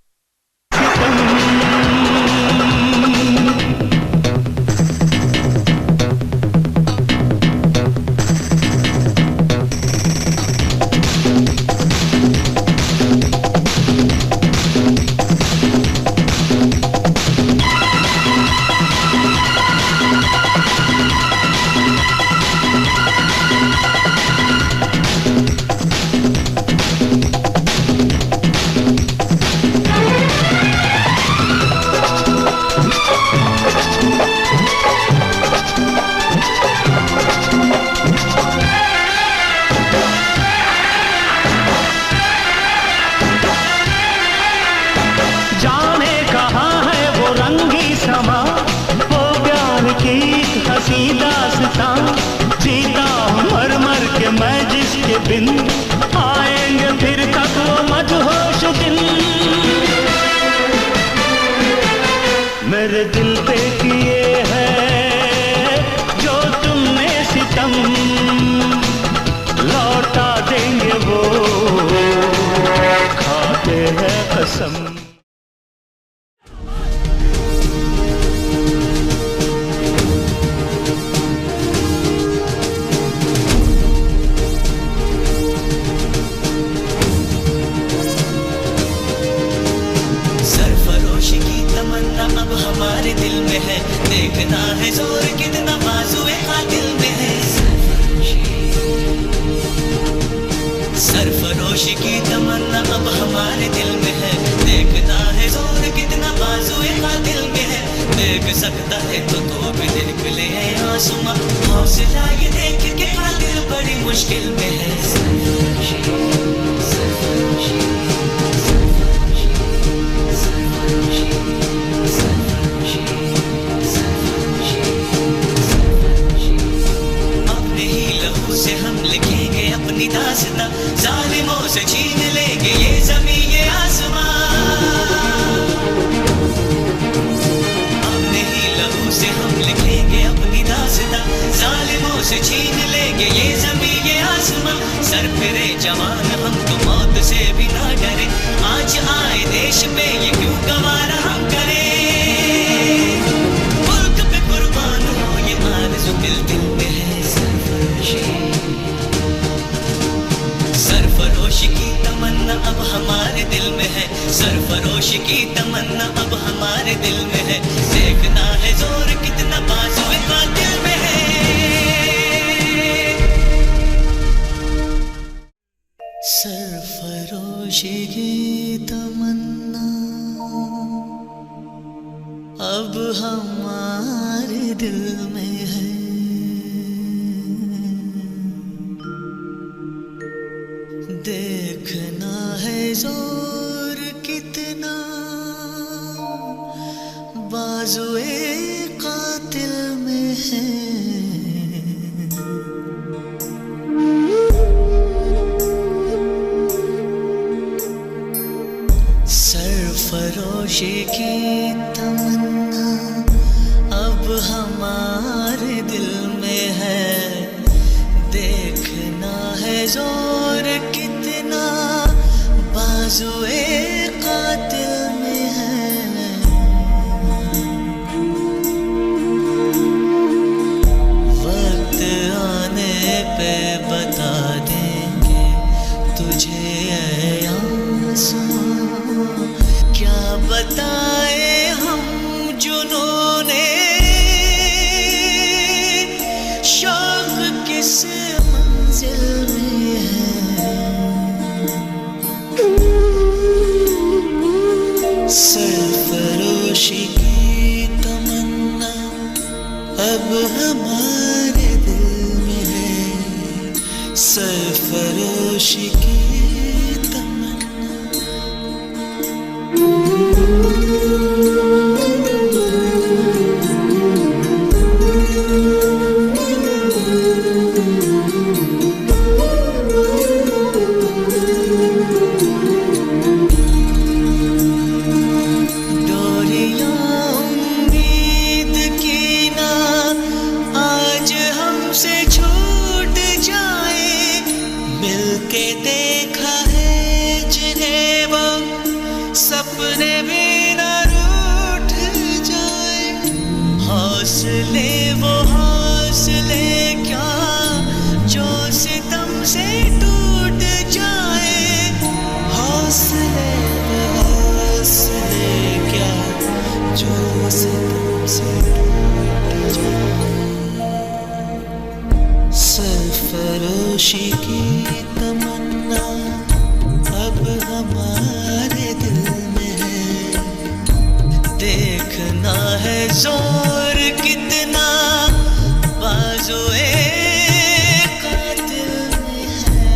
बिन आएंगे फिर कब वो मदहोश दिन। मेरे दिल पे किए हैं जो तुमने सितम, लौटा देंगे वो खाते हैं कसम। देखना है जोर कितना बाजुए कातिल में है। सरफरोशी की तमन्ना अब हमारे दिल में है। देखना है जोर कितना बाजुए कातिल में है। देख सकता है तो भी देख ले आसमां, हौसला ये देख के कातिल बड़ी मुश्किल में है। दास्तां जालिमों से छीन लेंगे ये ज़मीं ये आसमां। अपने ही लहू से हम लिखेंगे अपनी दास्तां, जालिमों से छीन लेंगे ये ज़मीं ये आसमां। सर फिरे जवान हम तो मौत से भी ना डरे, आज आए देश पे ये क्यों गवारा हम करें। मुल्क पे कुर्बान हो ये आरज़ू दिल दिल में है। सरफरोशी की तमन्ना अब हमारे दिल में है। सरफरोशी की तमन्ना अब हमारे दिल में है। देखना है जोर कितना बाजुए कातिल में है। सरफरोशी की तमन्ना अब हमारे दिल में है। देखना है जोर कितना बाजुए कातिल में है। सरफरोशी की तमन्ना अब हमारे दिल में है। देखना है जोर कितना बाजुए कातिल में है। वक्त आने पे बता देंगे तुझे ऐ आसमां, क्या बताए हम जुनूने शौक किस मंजिल में है। सरफरोशी की तमन्ना अब हमारे दिल में है। सरफरोशी की सपने भी न रूठ जाए, हौसले वो हौसले क्या जो सितम से टूट जाए, हौसले वो हौसले क्या जो सितम से टूट जाए। सरफरोशी की तमन्ना अब हमारे दिल में है, देखना है जोर कितना बाजुए कातिल में है।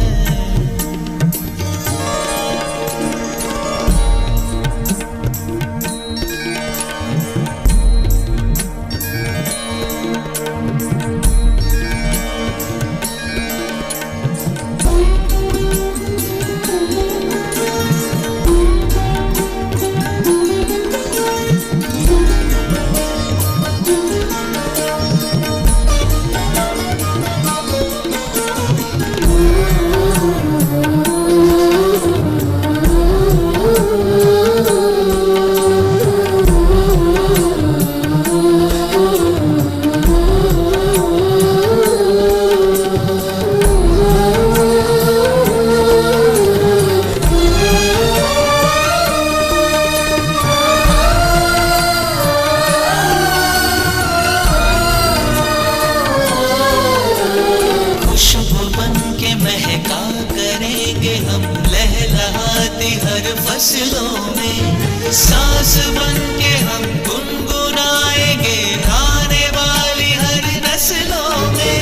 फसलों में सांस बन के हम गुनगुनाएंगे आने वाली हर नस्लों में,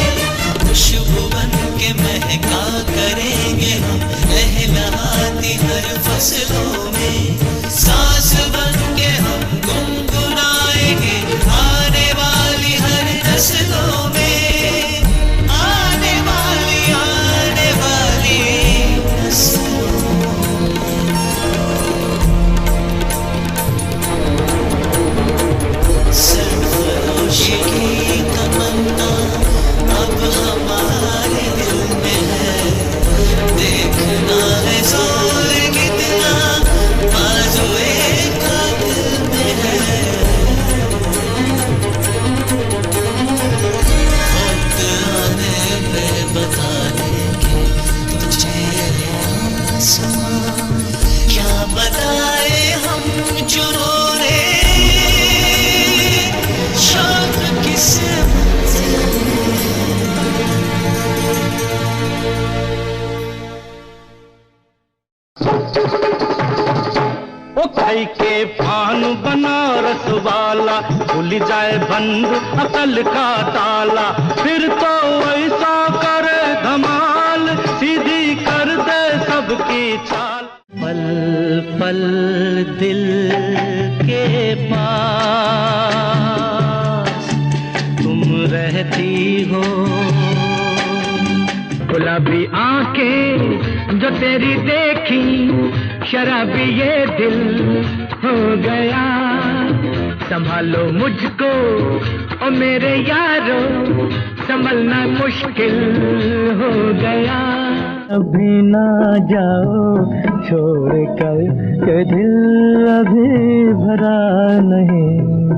खुशबू बन के महका करेंगे हम लहलहाती हर फसलों में, सांस बन के हम गुनगुनाएंगे आने वाली हर नस्लों में, आने वाली नस्लों। सरफरोशी की तमन्ना अब हमारे दिल में है, देखना है जोर कितना बाजुए कातिल में है। वक्त आने पे बता देंगे तुझे आसमां, क्या बताए हम जुनूने शौक किसे खाई के पान बनारस वाला, खुल जाए बंद अकल का ताला, फिर तो ऐसा करे धमाल, सीधी कर दे सबकी चाल। पल पल दिल के पास तुम रहती हो, गुलाबी आंखें जो तेरी देखी, शराबी ये दिल हो गया, संभालो मुझको ओ मेरे यारो, संभलना मुश्किल हो गया। अभी ना जाओ छोड़ कर के दिल अभी भरा नहीं,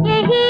यही